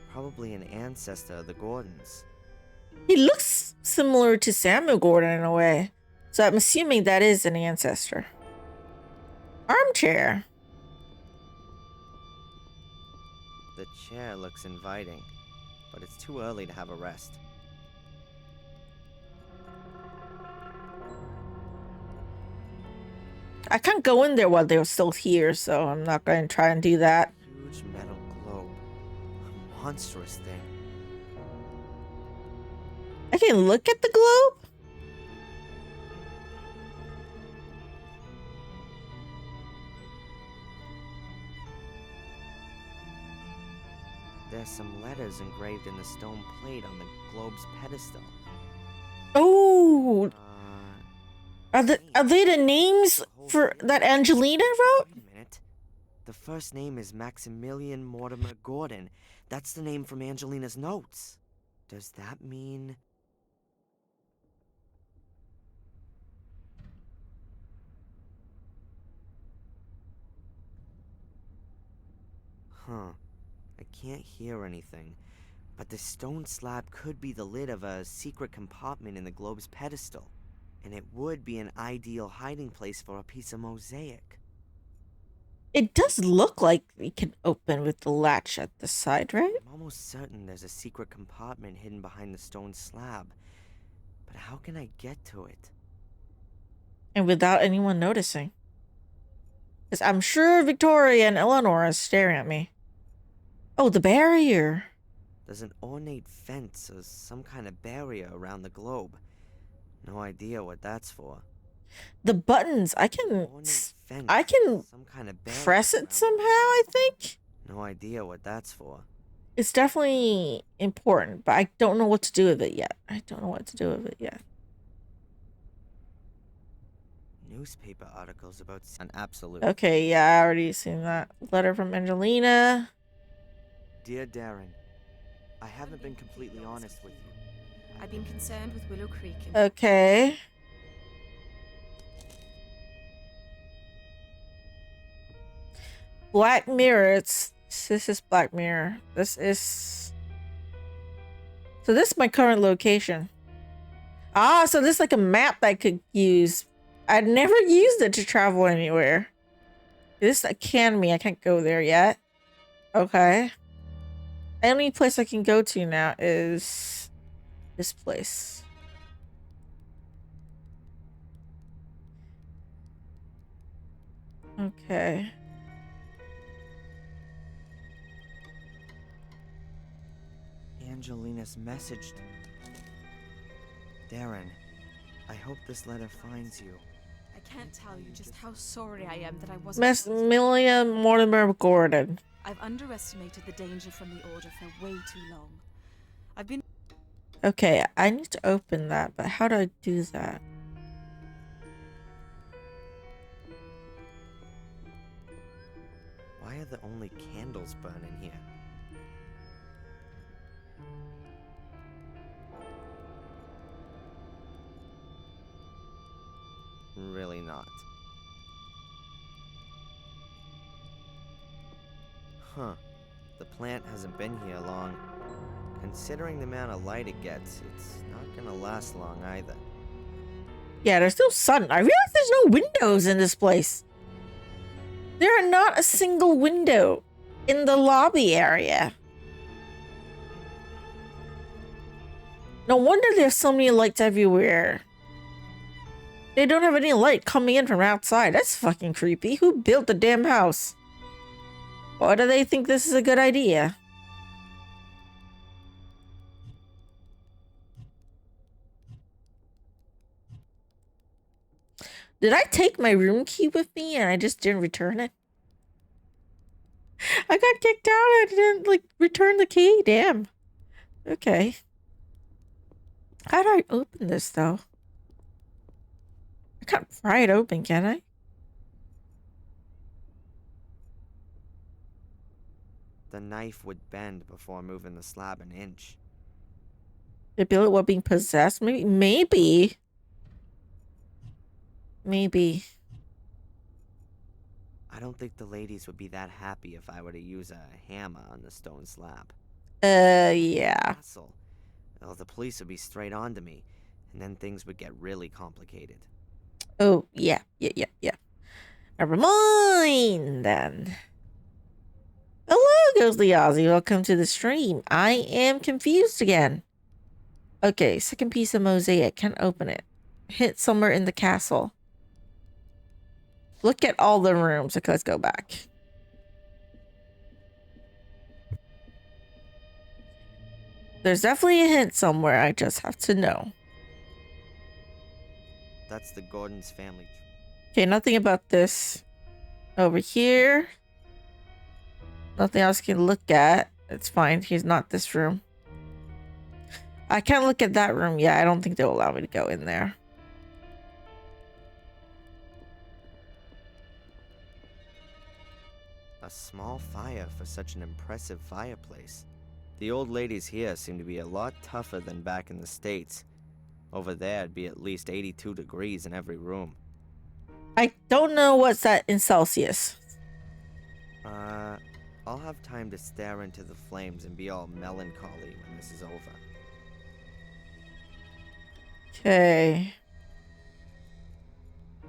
S2: Probably an ancestor of the Gordons.
S1: He looks similar to Samuel Gordon in a way. So I'm assuming that is an ancestor. Armchair.
S2: The chair looks inviting, but it's too early to have a rest.
S1: I can't go in there while they're still here, so I'm not going to try and do that.
S2: Huge metal globe. A monstrous thing.
S1: I can look at the globe?
S2: There's some letters engraved in the stone plate on the globe's pedestal.
S1: Oh, are they the names for that Angelina wrote?
S2: Wait a minute. The first name is Maximilian Mortimer Gordon. That's the name from Angelina's notes. Does that mean... Huh. I can't hear anything. But the stone slab could be the lid of a secret compartment in the globe's pedestal. And it would be an ideal hiding place for a piece of mosaic.
S1: It does look like we can open with the latch at the side, right?
S2: I'm almost certain there's a secret compartment hidden behind the stone slab. But how can I get to it?
S1: And without anyone noticing. Because I'm sure Victoria and Eleanor are staring at me. Oh, the barrier.
S2: There's an ornate fence or some kind of barrier around the globe. No idea what that's for.
S1: The buttons, I can
S2: Ornate fence, some kind of barrier
S1: press
S2: around
S1: it
S2: the
S1: somehow,
S2: globe.
S1: I think.
S2: No idea what that's for.
S1: It's definitely important, but I don't know what to do with it yet.
S2: Newspaper articles about an absolute.
S1: Okay, yeah, I already seen that. Letter from Angelina.
S2: Dear Darren, I haven't been completely honest with you.
S7: I've been concerned with Willow Creek and
S1: Okay. Black Mirror. This is Black Mirror. This is. So this is my current location. Ah, so this is like a map I could use. I'd never used it to travel anywhere. This academy, I can't go there yet. Okay. The only place I can go to now is this place. Okay.
S2: Angelina's messaged. Darren, I hope this letter finds you.
S7: I can't tell you just how sorry I am that I wasn't.
S1: Miss Amelia Mortimer Gordon.
S7: I've underestimated the danger from the Order for way too long. I've been.
S1: Okay, I need to open that, but how do I do that?
S2: Why are there only candles burning here? Really not. Huh. The plant hasn't been here long. Considering the amount of light it gets, it's not gonna last long either.
S1: Yeah, there's no sun. I realize there's no windows in this place. There are not a single window in the lobby area. No wonder there's so many lights everywhere. They don't have any light coming in from outside. That's fucking creepy. Who built the damn house? Why do they think this is a good idea? Did I take my room key with me and I just didn't return it? I got kicked out. I didn't like return the key. Damn. Okay. How do I open this though? I can't pry it open, can I?
S2: The knife would bend before moving the slab an inch.
S1: They built it while being possessed? Maybe.
S2: I don't think the ladies would be that happy if I were to use a hammer on the stone slab.
S1: Yeah.
S2: Castle. Well, the police would be straight on to me, and then things would get really complicated.
S1: Oh, yeah. Never mind, then. Hello, Ghostly Ozzy. Welcome to the stream. I am confused again. Okay, second piece of mosaic. Can't open it. Hit somewhere in the castle. Look at all the rooms. Okay, let's go back. There's definitely a hint somewhere. I just have to know.
S2: That's the Gordon's family tree.
S1: Okay, nothing about this. Over here. Nothing else I can look at. It's fine. He's not this room. I can't look at that room yet. I don't think they'll allow me to go in there.
S2: A small fire for such an impressive fireplace. The old ladies here seem to be a lot tougher than back in the States. Over there, it'd be at least 82 degrees in every room.
S1: I don't know what's that in Celsius.
S2: I'll have time to stare into the flames and be all melancholy when this is over.
S1: Okay.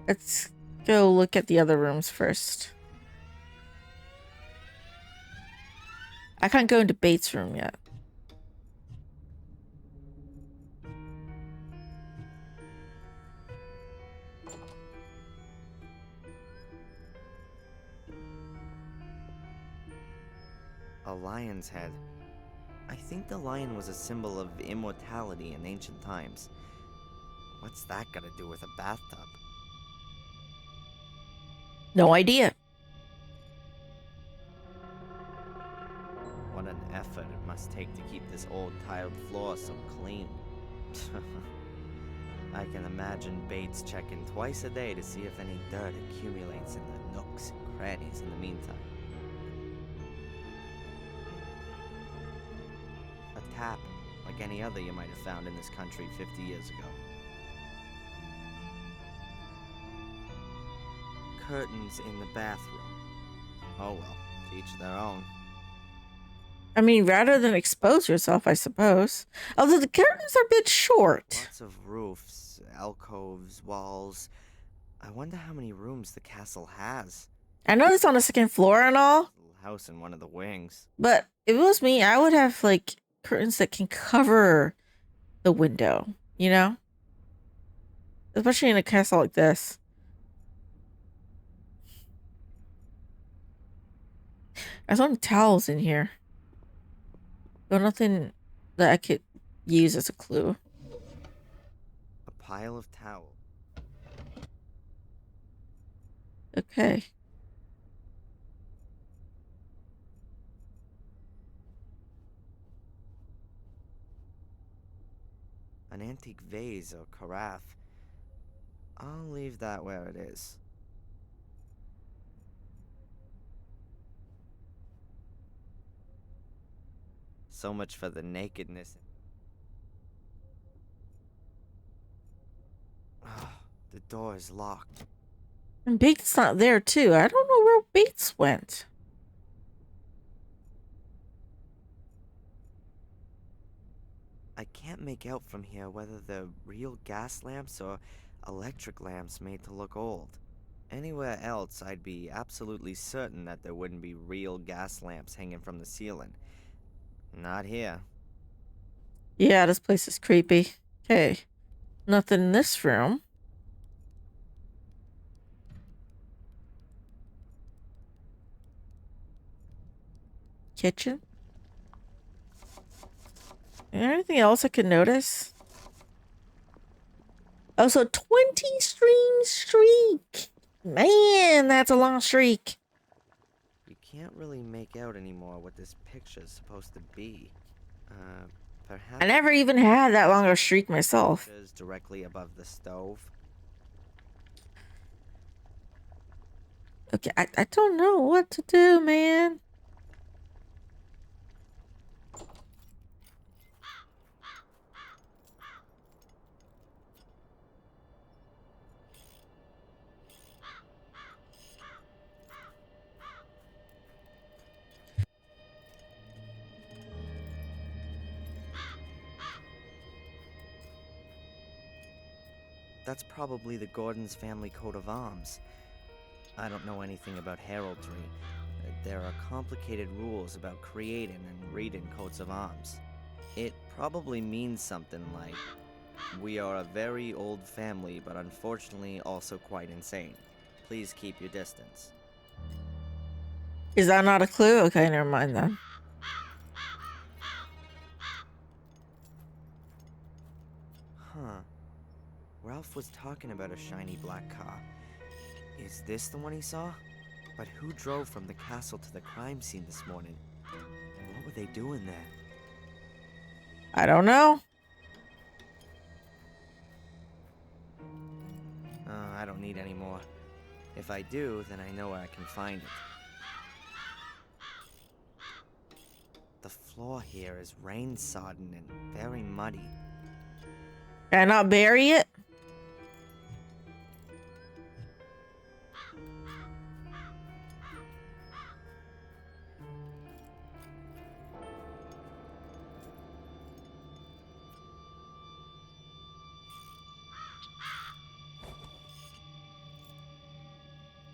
S1: Let's go look at the other rooms first. I can't go into Bates' room yet.
S2: A lion's head. I think the lion was a symbol of immortality in ancient times. What's that got to do with a bathtub?
S1: No idea.
S2: What an effort it must take to keep this old tiled floor so clean. I can imagine Bates checking twice a day to see if any dirt accumulates in the nooks and crannies in the meantime. A tap, like any other you might have found in this country 50 years ago. Curtains in the bathroom. Oh well, to each their own.
S1: I mean, rather than expose yourself, I suppose. Although the curtains are a bit short.
S2: Lots of roofs, alcoves, walls. I wonder how many rooms the castle has.
S1: I know it's on the second floor and all,
S2: Little house in one of the wings.
S1: but if it was me, I would have like curtains that can cover the window, you know? Especially in a castle like this. There's only towels in here. But nothing that I could use as a clue.
S2: A pile of towels.
S1: Okay.
S2: An antique vase or carafe. I'll leave that where it is. So much for the nakedness. The door is locked.
S1: And Bates not there too. I don't know where Bates went.
S2: I can't make out from here whether they're real gas lamps or electric lamps made to look old. Anywhere else, I'd be absolutely certain that there wouldn't be real gas lamps hanging from the ceiling. Not here.
S1: Yeah, this place is creepy. Okay. Nothing in this room. Kitchen. Is there anything else I could notice? Oh, so 20 stream streak. Man, that's a long streak.
S2: You can't really make out anymore what this picture's supposed to be. Perhaps
S1: I never even had that long of a streak myself.
S2: pictures directly above the stove.
S1: Okay, I don't know what to do, man.
S2: That's probably the Gordon's family coat of arms. I don't know anything about heraldry. There are complicated rules about creating and reading coats of arms. It probably means something like, "We are a very old family, but unfortunately also quite insane. Please keep your distance."
S1: Is that not a clue? Okay, never mind then.
S2: Huh. Ralph was talking about a shiny black car. Is this the one he saw? But who drove from the castle to the crime scene this morning? What were they doing there?
S1: I don't know.
S2: I don't need any more. If I do, then I know where I can find it. The floor here is rain-sodden and very muddy.
S1: Can I not bury it?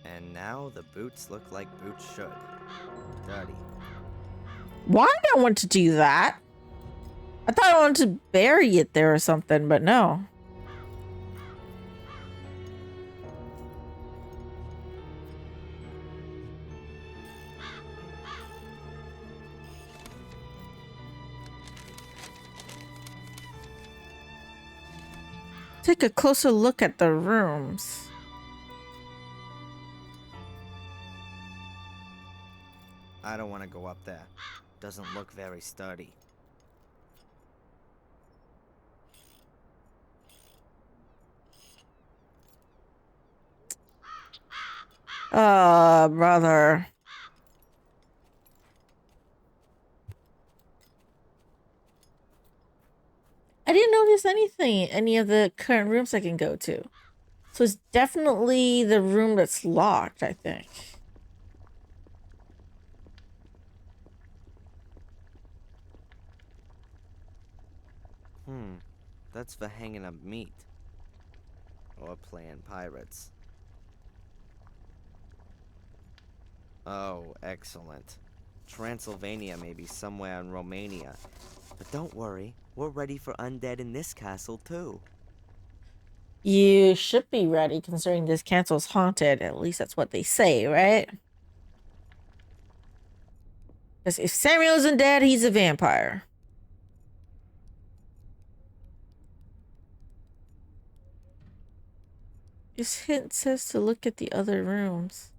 S2: And now the boots look like boots should. Dirty.
S1: Why did I want to do that? I thought I wanted to bury it there or something, but no. Take a closer look at the rooms.
S2: I don't want to go up there. Doesn't look very sturdy.
S1: Brother. I didn't notice any of the current rooms I can go to. So it's definitely the room that's locked, I think.
S2: That's for hanging up meat. Or playing pirates. Oh, excellent. Transylvania may be somewhere in Romania. But don't worry, we're ready for undead in this castle too.
S1: You should be ready considering this castle's haunted. At least that's what they say, right? Because if Samuel isn't dead, he's a vampire. This hint says to look at the other rooms.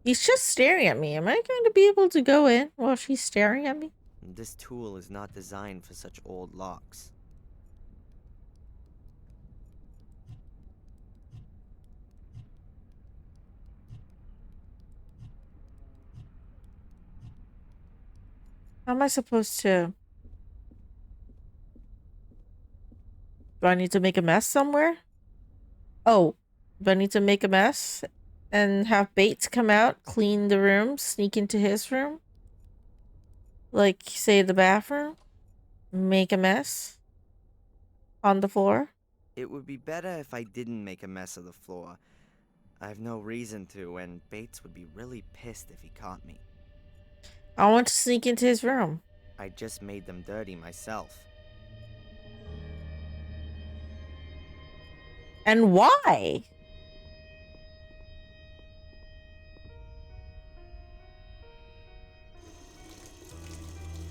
S1: He's just staring at me. Am I going to be able to go in while she's staring at me?
S2: This tool is not designed for such old locks.
S1: How am I supposed to... Do I need to make a mess somewhere? Oh, do I need to make a mess and have Bates come out, clean the room, sneak into his room? Like, say, the bathroom? Make a mess on the floor?
S2: It would be better if I didn't make a mess of the floor. I have no reason to, and Bates would be really pissed if he caught me.
S1: I want to sneak into his room.
S2: I just made them dirty myself.
S1: And why?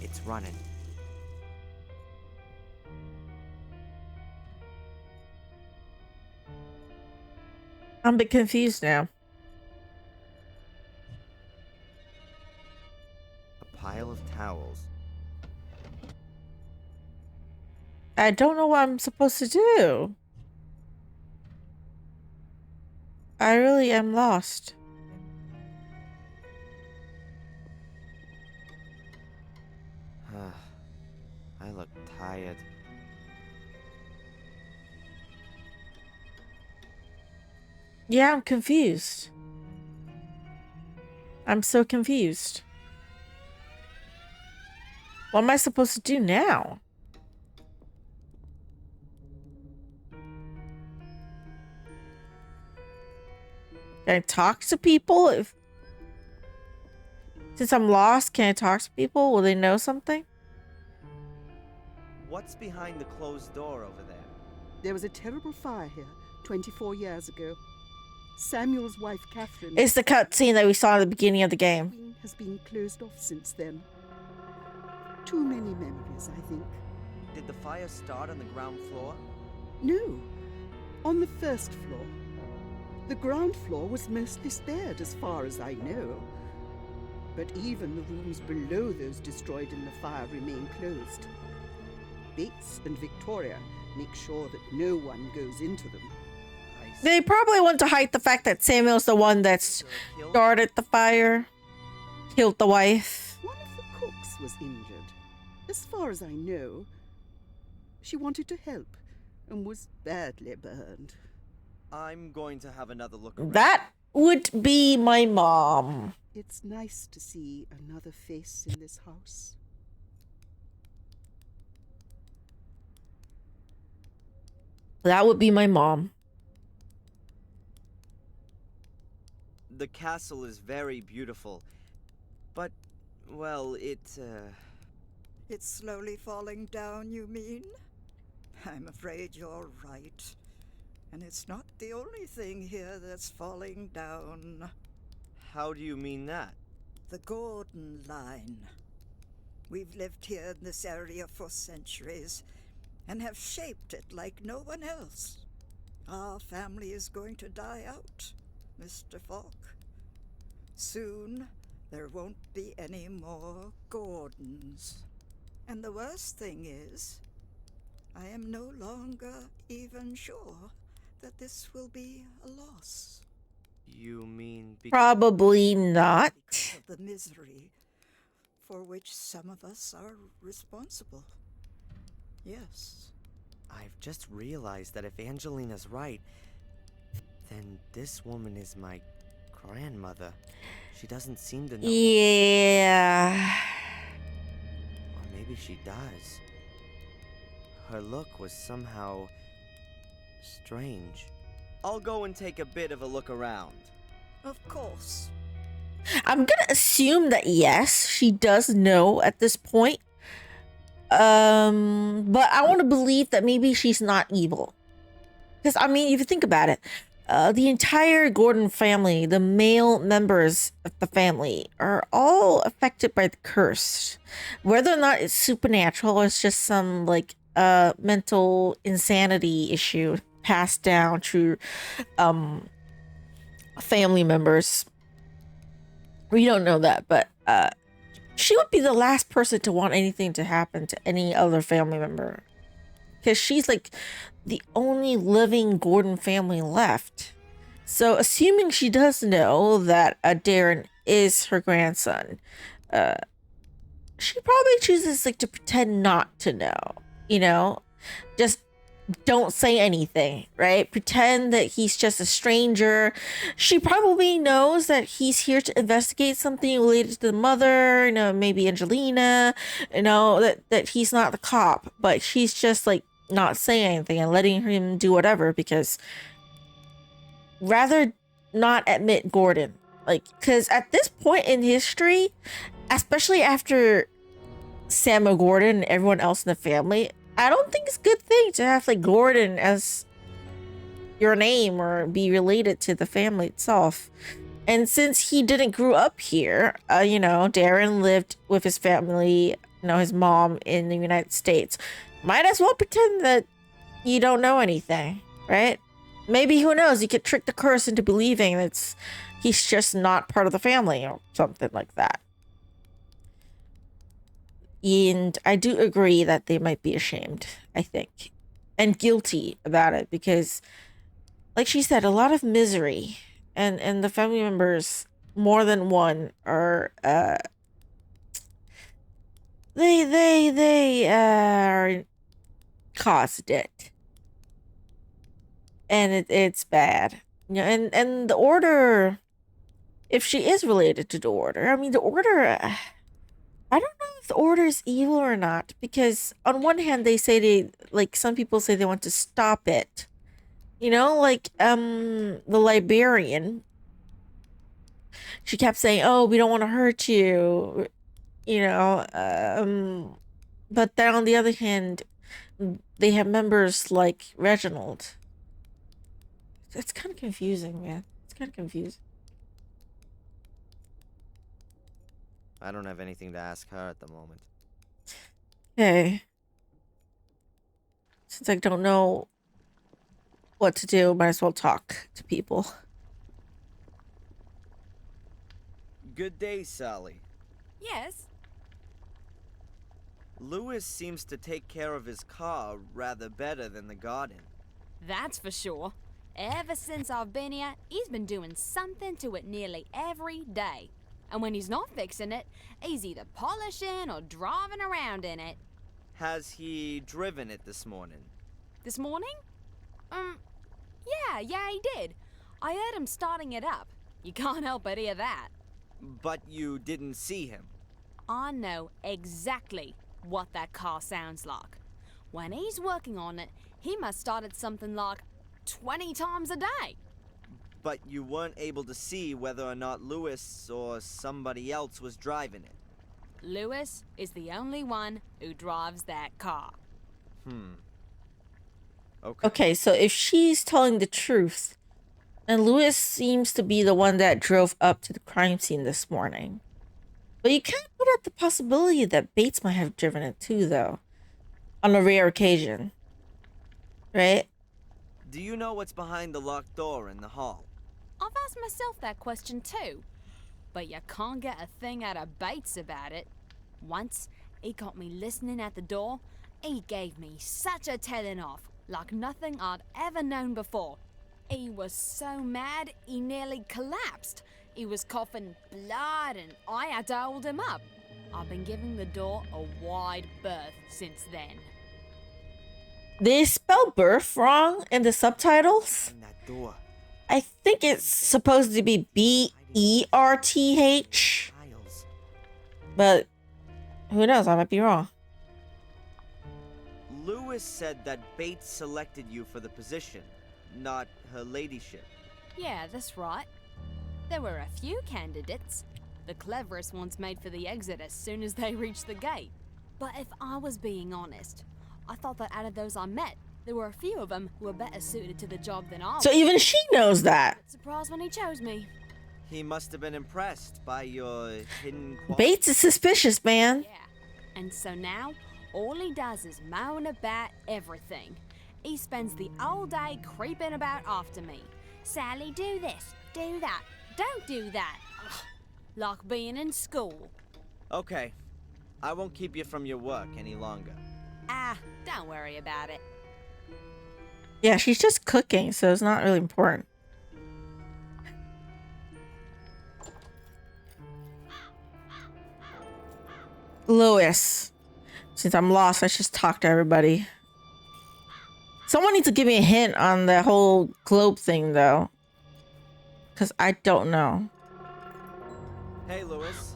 S2: It's running.
S1: I'm a bit confused now.
S2: A pile of towels.
S1: I don't know what I'm supposed to do. I really am lost.
S2: I look tired.
S1: Yeah, I'm confused. I'm so confused. What am I supposed to do now? Can I talk to people? Since I'm lost, can I talk to people? Will they know something?
S2: What's behind the closed door over there?
S3: There was a terrible fire here 24 years ago. Samuel's wife, Catherine...
S1: It's the cutscene that we saw at the beginning of the game.
S3: ...has been closed off since then. Too many memories, I think.
S2: Did the fire start on the ground floor?
S3: No, on the first floor. The ground floor was mostly spared, as far as I know. But even the rooms below those destroyed in the fire remain closed. Bates and Victoria make sure that no one goes into them.
S1: They probably want to hide the fact that Samuel's the one that started the fire, killed the wife.
S3: One of the cooks was injured. As far as I know, she wanted to help and was badly burned.
S2: I'm going to have another look around.
S1: That would be my mom.
S3: It's nice to see another face in this house.
S1: That would be my mom.
S2: The castle is very beautiful, but, well, It's
S6: slowly falling down, you mean? I'm afraid you're right. And it's not the only thing here that's falling down.
S2: How do you mean that?
S6: The Gordon line. We've lived here in this area for centuries and have shaped it like no one else. Our family is going to die out, Mr. Falk. Soon, there won't be any more Gordons. And the worst thing is, I am no longer even sure that this will be a loss.
S2: You mean
S1: Probably not.
S6: Because of the misery for which some of us are responsible. Yes.
S2: I've just realized that if Angelina's right, then this woman is my grandmother. She doesn't seem to know.
S1: Yeah.
S2: Or maybe she does. Her look was somehow strange. I'll go and take a bit of a look around.
S6: Of course.
S1: I'm gonna assume that yes, she does know at this point. But I want to believe that maybe she's not evil. Because, I mean, if you think about it, the entire Gordon family, the male members of the family, are all affected by the curse. Whether or not it's supernatural or it's just some, like, mental insanity issue passed down through, family members. We don't know that, but, she would be the last person to want anything to happen to any other family member. Because she's like the only living Gordon family left. So assuming she does know that Darren is her grandson, she probably chooses like to pretend not to know, you know? Just don't say anything, right? Pretend that he's just a stranger. She probably knows that he's here to investigate something related to the mother, you know, maybe Angelina, you know, that he's not the cop, but she's just like not saying anything and letting him do whatever because rather not admit Gordon. Like, because at this point in history, especially after Samuel Gordon and everyone else in the family, I don't think it's a good thing to have like Gordon as your name or be related to the family itself. And since he didn't grow up here, you know, Darren lived with his family, you know, his mom in the United States. Might as well pretend that you don't know anything, right? Maybe, who knows, you could trick the curse into believing that he's just not part of the family or something like that. And I do agree that they might be ashamed, I think, and guilty about it because, like she said, a lot of misery and the family members, more than one, are they are caused it, and it's bad, you know. And the order, if she is related to the order, I mean, the order. I don't know if the order is evil or not, because on one hand they say they, like, some people say they want to stop it. You know, like the librarian. She kept saying, "Oh, we don't want to hurt you," you know. But then on the other hand, they have members like Reginald. It's kind of confusing, man. It's kind of confusing.
S2: I don't have anything to ask her at the moment.
S1: Okay. Since I don't know what to do, might as well talk to people.
S2: Good day, Sally.
S4: Yes?
S2: Lewis seems to take care of his car rather better than the garden.
S4: That's for sure. Ever since I've been here, he's been doing something to it nearly every day. And when he's not fixing it, he's either polishing or driving around in it.
S2: Has he driven it this morning?
S4: This morning? Yeah, he did. I heard him starting it up. You can't help but hear that.
S2: But you didn't see him.
S4: I know exactly what that car sounds like. When he's working on it, he must start it something like 20 times a day.
S2: But you weren't able to see whether or not Lewis or somebody else was driving it.
S4: Lewis is the only one who drives that car.
S1: Okay, so if she's telling the truth, and Lewis seems to be the one that drove up to the crime scene this morning. But you can't put out the possibility that Bates might have driven it too, though. On a rare occasion. Right?
S2: Do you know what's behind the locked door in the hall?
S4: I've asked myself that question too. But you can't get a thing out of Bates about it. Once, he got me listening at the door, He gave me such a telling off, like nothing I'd ever known before. He was so mad he nearly collapsed. He was coughing blood and I had to hold him up. I've been giving the door a wide berth since then.
S1: They spell birth wrong in the subtitles.
S2: Open that door.
S1: I think it's supposed to be Berth,
S2: Miles.
S1: but who knows? I might be wrong.
S2: Lewis said that Bates selected you for the position, not her ladyship.
S4: Yeah, that's right. There were a few candidates. The cleverest ones made for the exit as soon as they reached the gate. But if I was being honest, I thought that out of those I met, there were a few of them who were better suited to the job than I was.
S1: So even she knows that.
S4: Surprised when he chose me.
S2: He must have been impressed by your hidden qualities.
S1: Bates is suspicious, man.
S4: Yeah. And so now, all he does is moan about everything. He spends the whole day creeping about after me. Sally, do this, do that, don't do that. Ugh. Like being in school.
S2: Okay, I won't keep you from your work any longer.
S4: Ah, don't worry about it.
S1: Yeah, she's just cooking, so it's not really important. Lewis. Since I'm lost, let's just talk to everybody. Someone needs to give me a hint on the whole globe thing, though. Because I don't know.
S2: Hey, Lewis.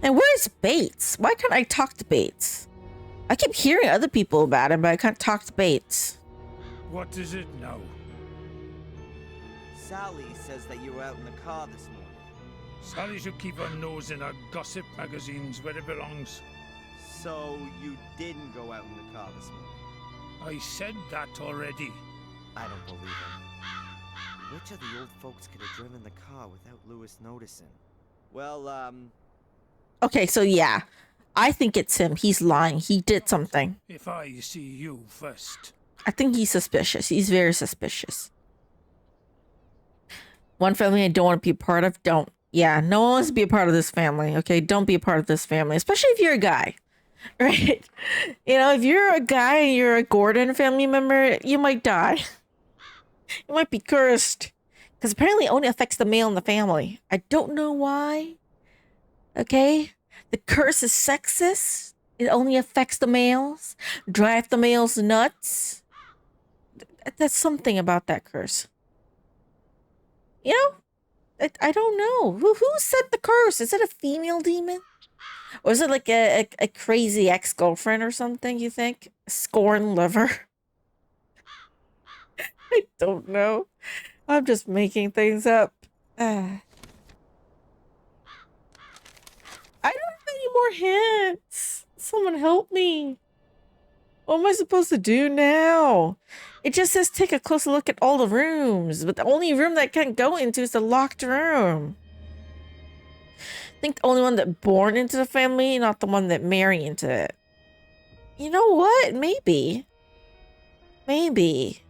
S1: And where's Bates? Why can't I talk to Bates? I keep hearing other people about him, but I can't talk to Bates.
S5: What is it now?
S2: Sally says that you were out in the car this morning.
S5: Sally should keep her nose in her gossip magazines where it belongs.
S2: So you didn't go out in the car this morning?
S5: I said that already.
S2: I don't believe him. Which of the old folks could have driven the car without Lewis noticing? Well,
S1: Okay, so yeah. I think it's him. He's lying. He did something.
S5: If I see you first.
S1: I think he's suspicious. He's very suspicious. One family I don't want to be a part of. Don't. Yeah, no one wants to be a part of this family. Okay, don't be a part of this family, especially if you're a guy. Right? You know, if you're a guy and you're a Gordon family member, you might die. You might be cursed. Because apparently it only affects the male in the family. I don't know why. Okay? The curse is sexist. It only affects the males. Drive the males nuts. That's something about that curse. You know? I don't know. Who set the curse? Is it a female demon? Or is it like a crazy ex-girlfriend or something, you think? A scorn lover? I don't know. I'm just making things up. I don't have any more hints. Someone help me. What am I supposed to do now? It just says take a closer look at all the rooms, but the only room that I can't go into is the locked room. I think the only one that born into the family, not the one that marry into it. You know what? Maybe. Maybe.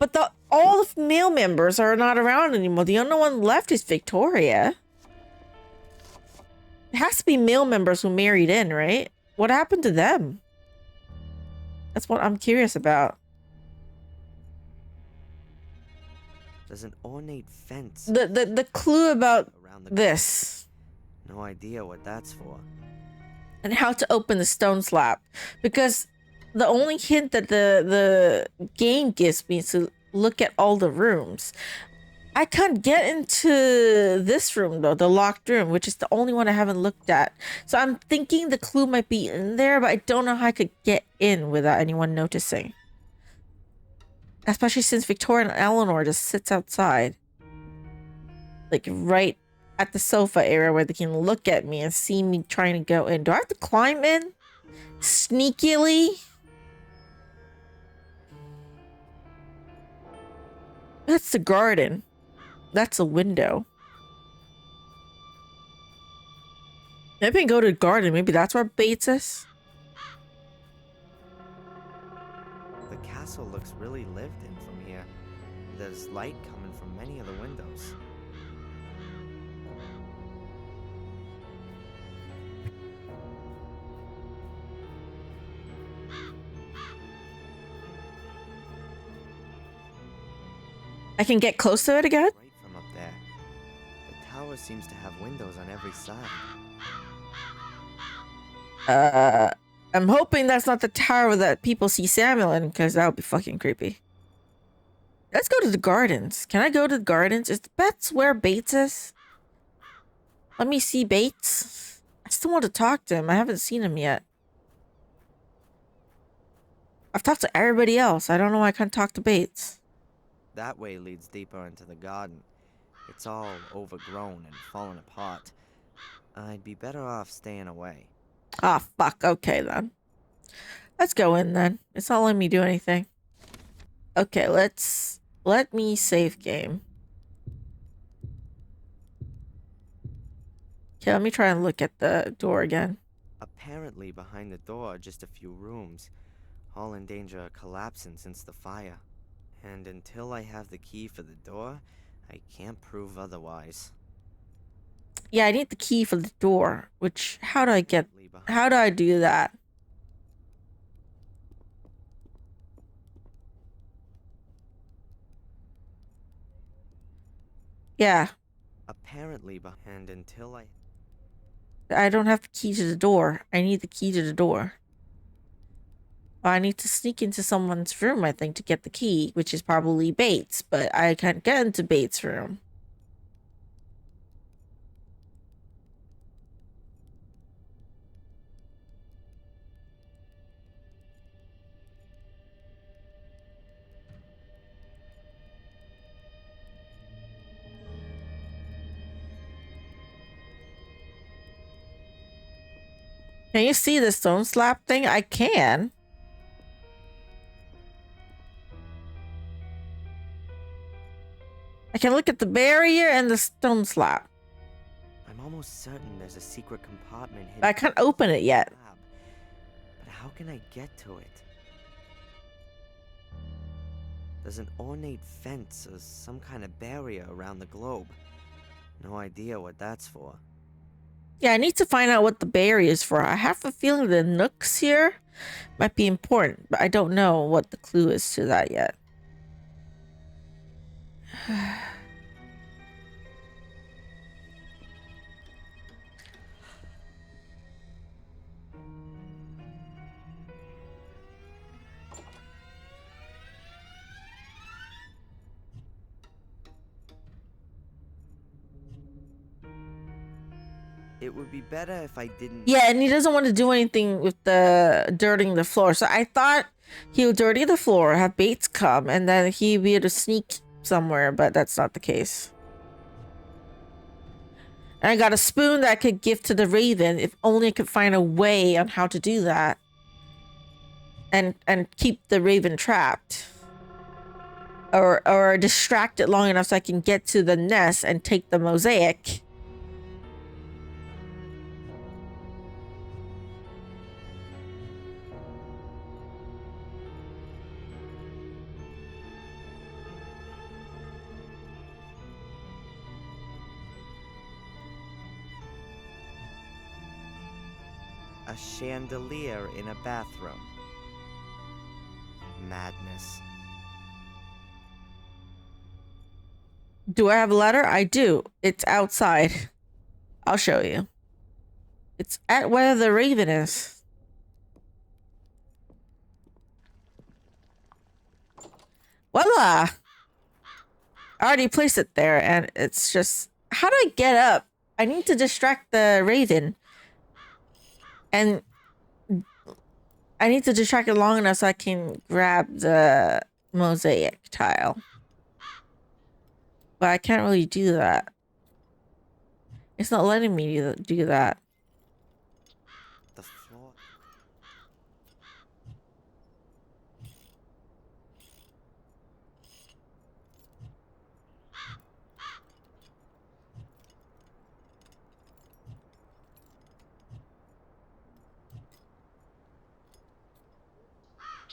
S1: But all the male members are not around anymore. The only one left is Victoria. It has to be male members who married in, right? What happened to them? That's what I'm curious about.
S2: there's an ornate fence
S1: The clue about
S2: around the
S1: this
S2: No idea what that's for.
S1: and how to open the stone slab, because the only hint that the game gives me is to look at all the rooms. I can't get into this room though, the locked room, which is the only one I haven't looked at. So I'm thinking the clue might be in there, but I don't know how I could get in without anyone noticing. Especially since Victoria and Eleanor just sits outside. Like right at the sofa area where they can look at me and see me trying to go in. Do I have to climb in? Sneakily? That's the garden. That's a window. Maybe I can go to the garden. Maybe that's where Bates is.
S2: The castle looks really lived in from here. There's light coming from many of the windows.
S1: I can get close to it again?
S2: Right from up there. The tower seems to have windows on every side.
S1: I'm hoping that's not the tower that people see Samuel in, because that would be fucking creepy. Let's go to the gardens. Can I go to the gardens? Is Bets where Bates is? Let me see Bates. I still want to talk to him. I haven't seen him yet. I've talked to everybody else. I don't know why I can't talk to Bates.
S2: That way leads deeper into the garden. It's all overgrown and fallen apart. I'd be better off staying away.
S1: Ah, fuck. Okay, then. Let's go in, then. It's not letting me do anything. Okay, let me save game. Okay, let me try and look at the door again.
S2: Apparently behind the door are just a few rooms, all in danger of collapsing since the fire. And until I have the key for the door, I can't prove otherwise.
S1: Yeah, I need the key for the door, which, how do I do that? Yeah,
S2: Apparently and until
S1: I don't have the key to the door. I need the key to the door. Well, I need to sneak into someone's room, I think, to get the key, which is probably Bates, but I can't get into Bates' room. Can you see the stone slab thing? I can. I can look at the barrier and the stone slab.
S2: I'm almost certain there's a secret compartment hidden.
S1: But I can't open it yet.
S2: But how can I get to it? There's an ornate fence or some kind of barrier around the globe. No idea what that's for.
S1: Yeah, I need to find out what the barrier is for. I have a feeling the nooks here might be important, but I don't know what the clue is to that yet.
S2: It would be better if I didn't...
S1: Yeah, and he doesn't want to do anything with the dirtying the floor. So I thought he would dirty the floor, have Bates come, and then he'd be able to sneak somewhere, but that's not the case. And I got a spoon that I could give to the raven if only I could find a way on how to do that. And keep the raven trapped. Or distract it long enough so I can get to the nest and take the mosaic.
S2: A chandelier in a bathroom. Madness.
S1: Do I have a ladder? I do. It's outside. I'll show you. It's at where the raven is. Voila! I already placed it there, and it's just... How do I get up? I need to distract the raven. And I need to distract it long enough so I can grab the mosaic tile. But I can't really do that. It's not letting me do that.
S2: The floor...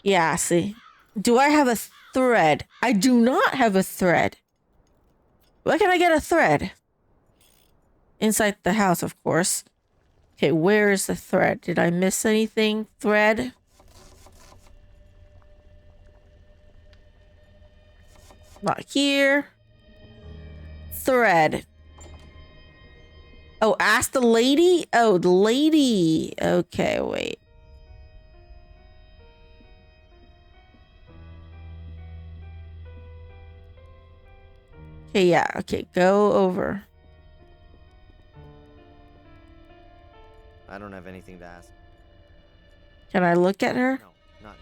S1: Yeah, see. Do I have a thread? I do not have a thread. Where can I get a thread? Inside the house, of course. Okay, where is the thread? Did I miss anything? Thread? Not here. Thread. Oh, ask the lady? Oh, the lady. Okay, wait. Okay, yeah. Okay, go over.
S2: I don't have anything to ask.
S1: Can I look at her?
S2: No, not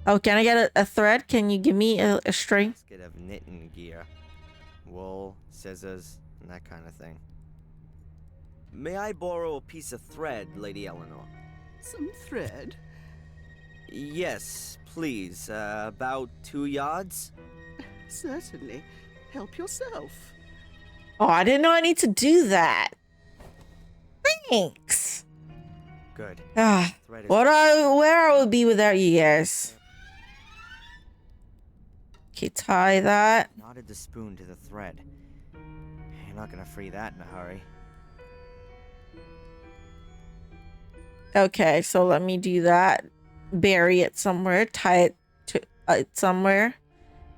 S1: Oh, can I get a thread? Can you give me a string?
S2: basket of knitting gear. Wool, scissors, and that kind of thing. May I borrow a piece of thread, Lady Eleanor?
S3: Some thread?
S2: Yes, please. About 2 yards?
S3: Certainly. Help yourself.
S1: Oh, I didn't know I need to do that. Thanks.
S2: Good.
S1: Ah,
S2: Thread is
S1: where I would be without you guys. Okay, tie that.
S2: knotted the spoon to the thread. You're not gonna free that in a hurry.
S1: Okay, so let me do that. Bury it somewhere. Tie it to it somewhere.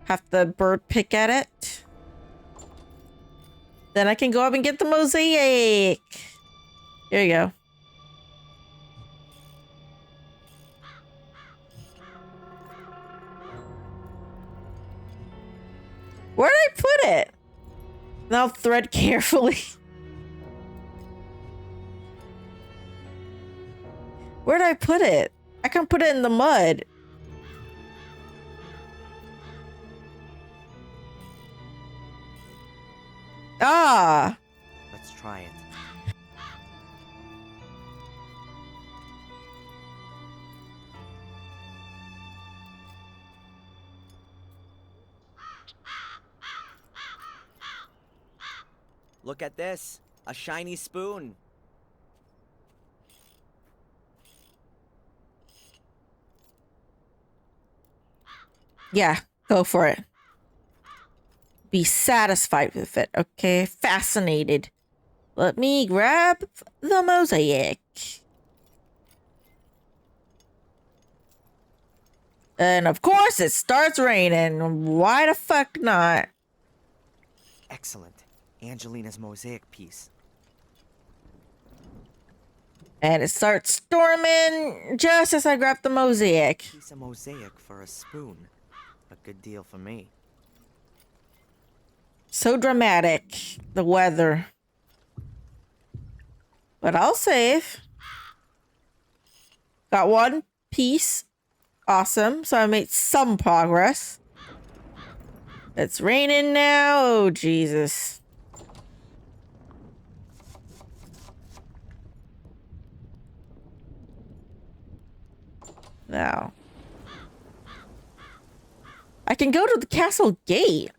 S1: Have the bird pick at it. Then I can go up and get the mosaic. Here you go. Where did I put it? Now thread carefully. Where did I put it? I can put it in the mud. Ah.
S2: Let's try it. Look at this. A shiny spoon.
S1: Yeah, go for it. Be satisfied with it, okay? Fascinated. Let me grab the mosaic. And of course it starts raining. Why the fuck not?
S2: Excellent. Angelina's mosaic piece.
S1: And it starts storming just as I grab the mosaic.
S2: Piece of mosaic for a spoon. A good deal for me.
S1: So dramatic, the weather. But I'll save. Got one piece. Awesome. So I made some progress. It's raining now. Oh, Jesus. Now. I can go to the castle gate.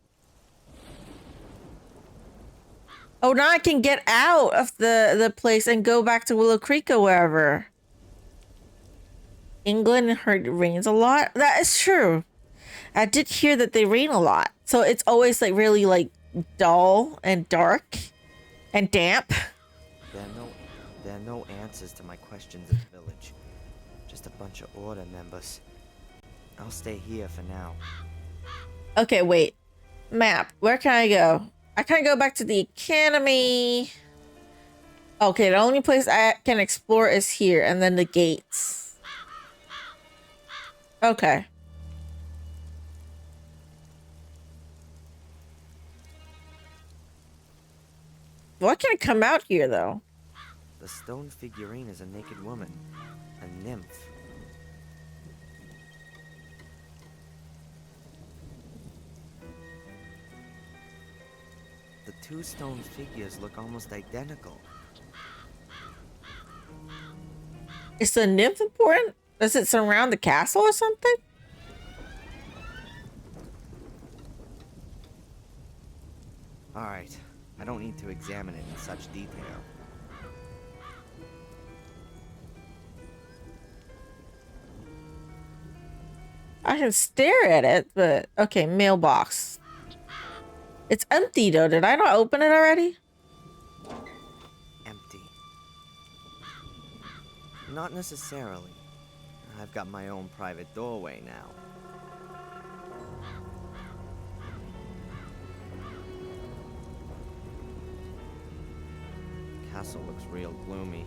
S1: Oh, now I can get out of the place and go back to Willow Creek or wherever. England heard it rains a lot. That is true. I did hear that they rain a lot. So it's always like really like dull and dark and damp.
S2: There are no answers to my questions in the village. Just a bunch of order members. I'll stay here for now.
S1: Okay, wait. Map. Where can I go? I can't go back to the academy. Okay, the only place I can explore is here and then the gates. Okay. What can come out here though?
S2: The stone figurine is a naked woman. A nymph. The two stone figures look almost identical.
S1: Is the nymph important? Does it surround the castle or something?
S2: Alright, I don't need to examine it in such detail.
S1: I can stare at it, but okay, mailbox. It's empty though. Did I not open it already?
S2: Empty. Not necessarily. I've got my own private doorway now. castle looks real gloomy.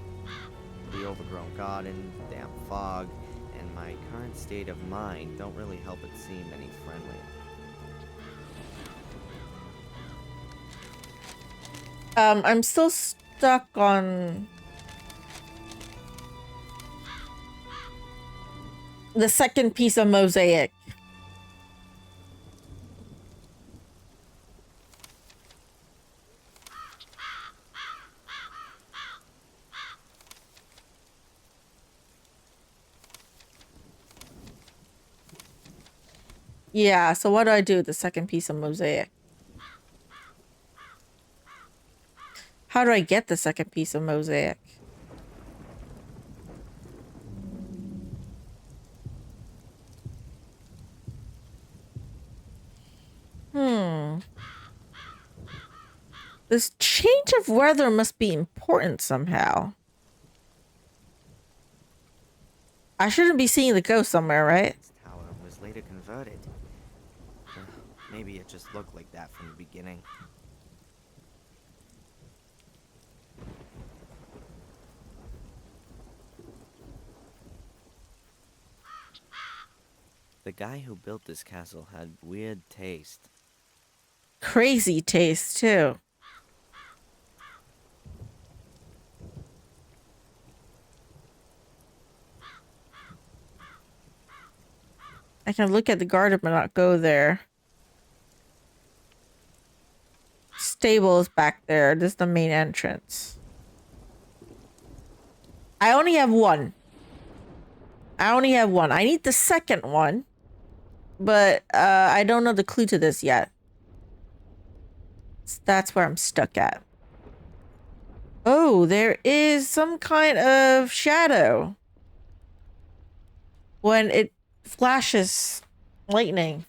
S2: The overgrown garden, damp fog, and my current state of mind don't really help it seem any friendlier.
S1: I'm still stuck on the second piece of mosaic. Yeah, so what do I do with the second piece of mosaic? How do I get the second piece of mosaic? This change of weather must be important somehow. I shouldn't be seeing the ghost somewhere, right?
S2: This tower was later converted. Maybe it just looked like that from the beginning. The guy who built this castle had weird taste.
S1: Crazy taste, too. I can look at the garden but not go there. Stable is back there. This is the main entrance. I only have one. I need the second one. But I don't know the clue to this yet. So that's where I'm stuck at. Oh, there is some kind of shadow when it flashes lightning.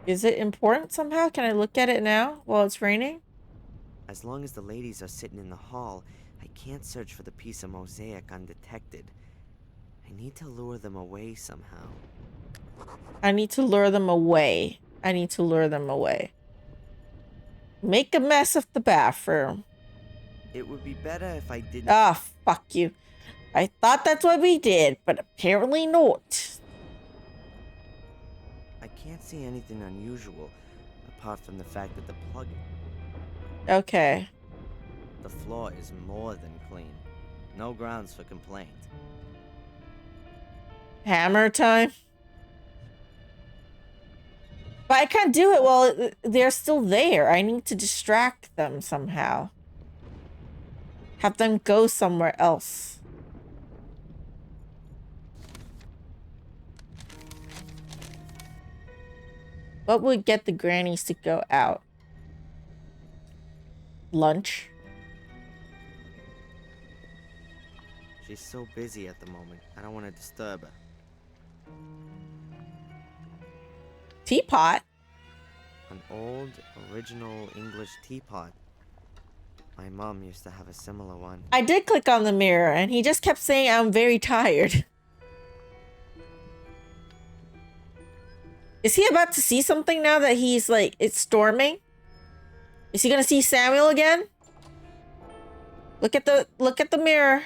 S1: Is it important somehow? Can I look at it now while it's raining?
S2: As long as the ladies are sitting in the hall, I can't search for the piece of mosaic undetected. I need to lure them away somehow.
S1: I need to lure them away. Make a mess of the bathroom.
S2: It would be better if I didn't...
S1: Ah, fuck you. I thought that's what we did, but apparently not.
S2: I can't see anything unusual, apart from the fact that the plug...
S1: Okay.
S2: The floor is more than clean. No grounds for complaint.
S1: Hammer time? But I can't do it while they're still there. I need to distract them somehow. Have them go somewhere else. What would get the grannies to go out? Lunch?
S2: She's so busy at the moment, I don't want to disturb her.
S1: Teapot?
S2: An old, original English teapot. My mom used to have a similar one.
S1: I did click on the mirror and he just kept saying I'm very tired. Is he about to see something now that he's like, it's storming? Is he gonna see Samuel again? Look at the mirror.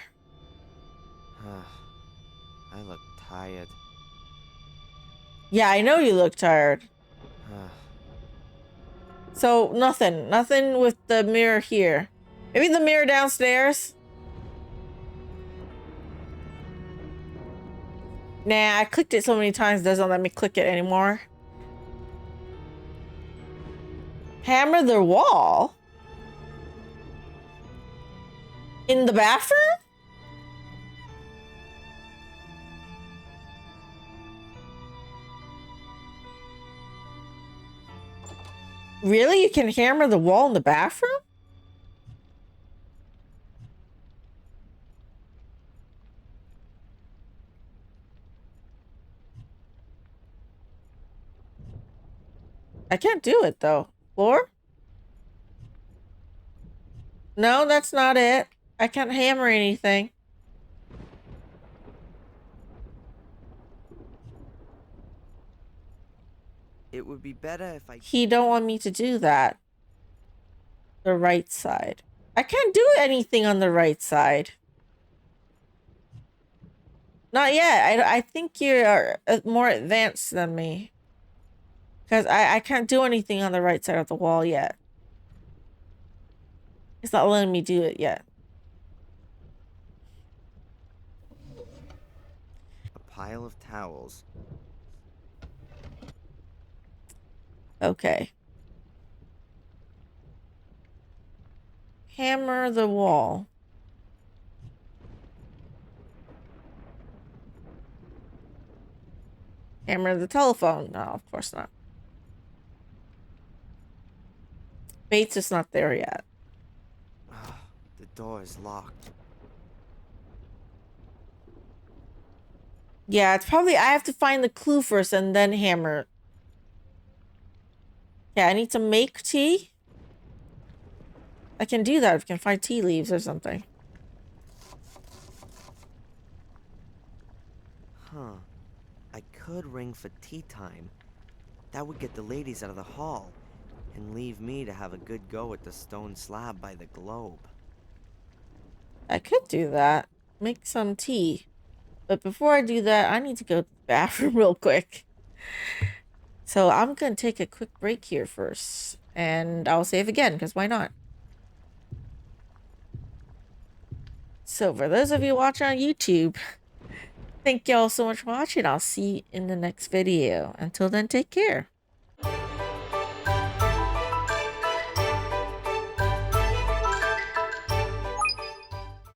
S2: I look tired.
S1: Yeah, I know you look tired. So nothing with the mirror here. Maybe the mirror downstairs? Nah, I clicked it so many times, it doesn't let me click it anymore. Hammer the wall? In the bathroom? Really? You can hammer the wall in the bathroom? I can't do it though. Floor? No, that's not it. I can't hammer anything.
S2: It would be better if I...
S1: He don't want me to do that. The right side. I can't do anything on the right side. Not yet. I think you're more advanced than me. Because I can't do anything on the right side of the wall yet. It's not letting me do it yet.
S2: A pile of towels.
S1: Okay. Hammer the wall. Hammer the telephone. No, of course not. Bates is not there yet.
S2: The door is locked.
S1: Yeah, it's probably I have to find the clue first and then hammer. Yeah, I need to make tea. I can do that if I can find tea leaves or something.
S2: Huh. I could ring for tea time. That would get the ladies out of the hall and leave me to have a good go at the stone slab by the globe.
S1: I could do that. Make some tea. But before I do that, I need to go to the bathroom real quick. So I'm going to take a quick break here first. And I'll save again, because why not? So for those of you watching on YouTube, thank y'all so much for watching. I'll see you in the next video. Until then, take care.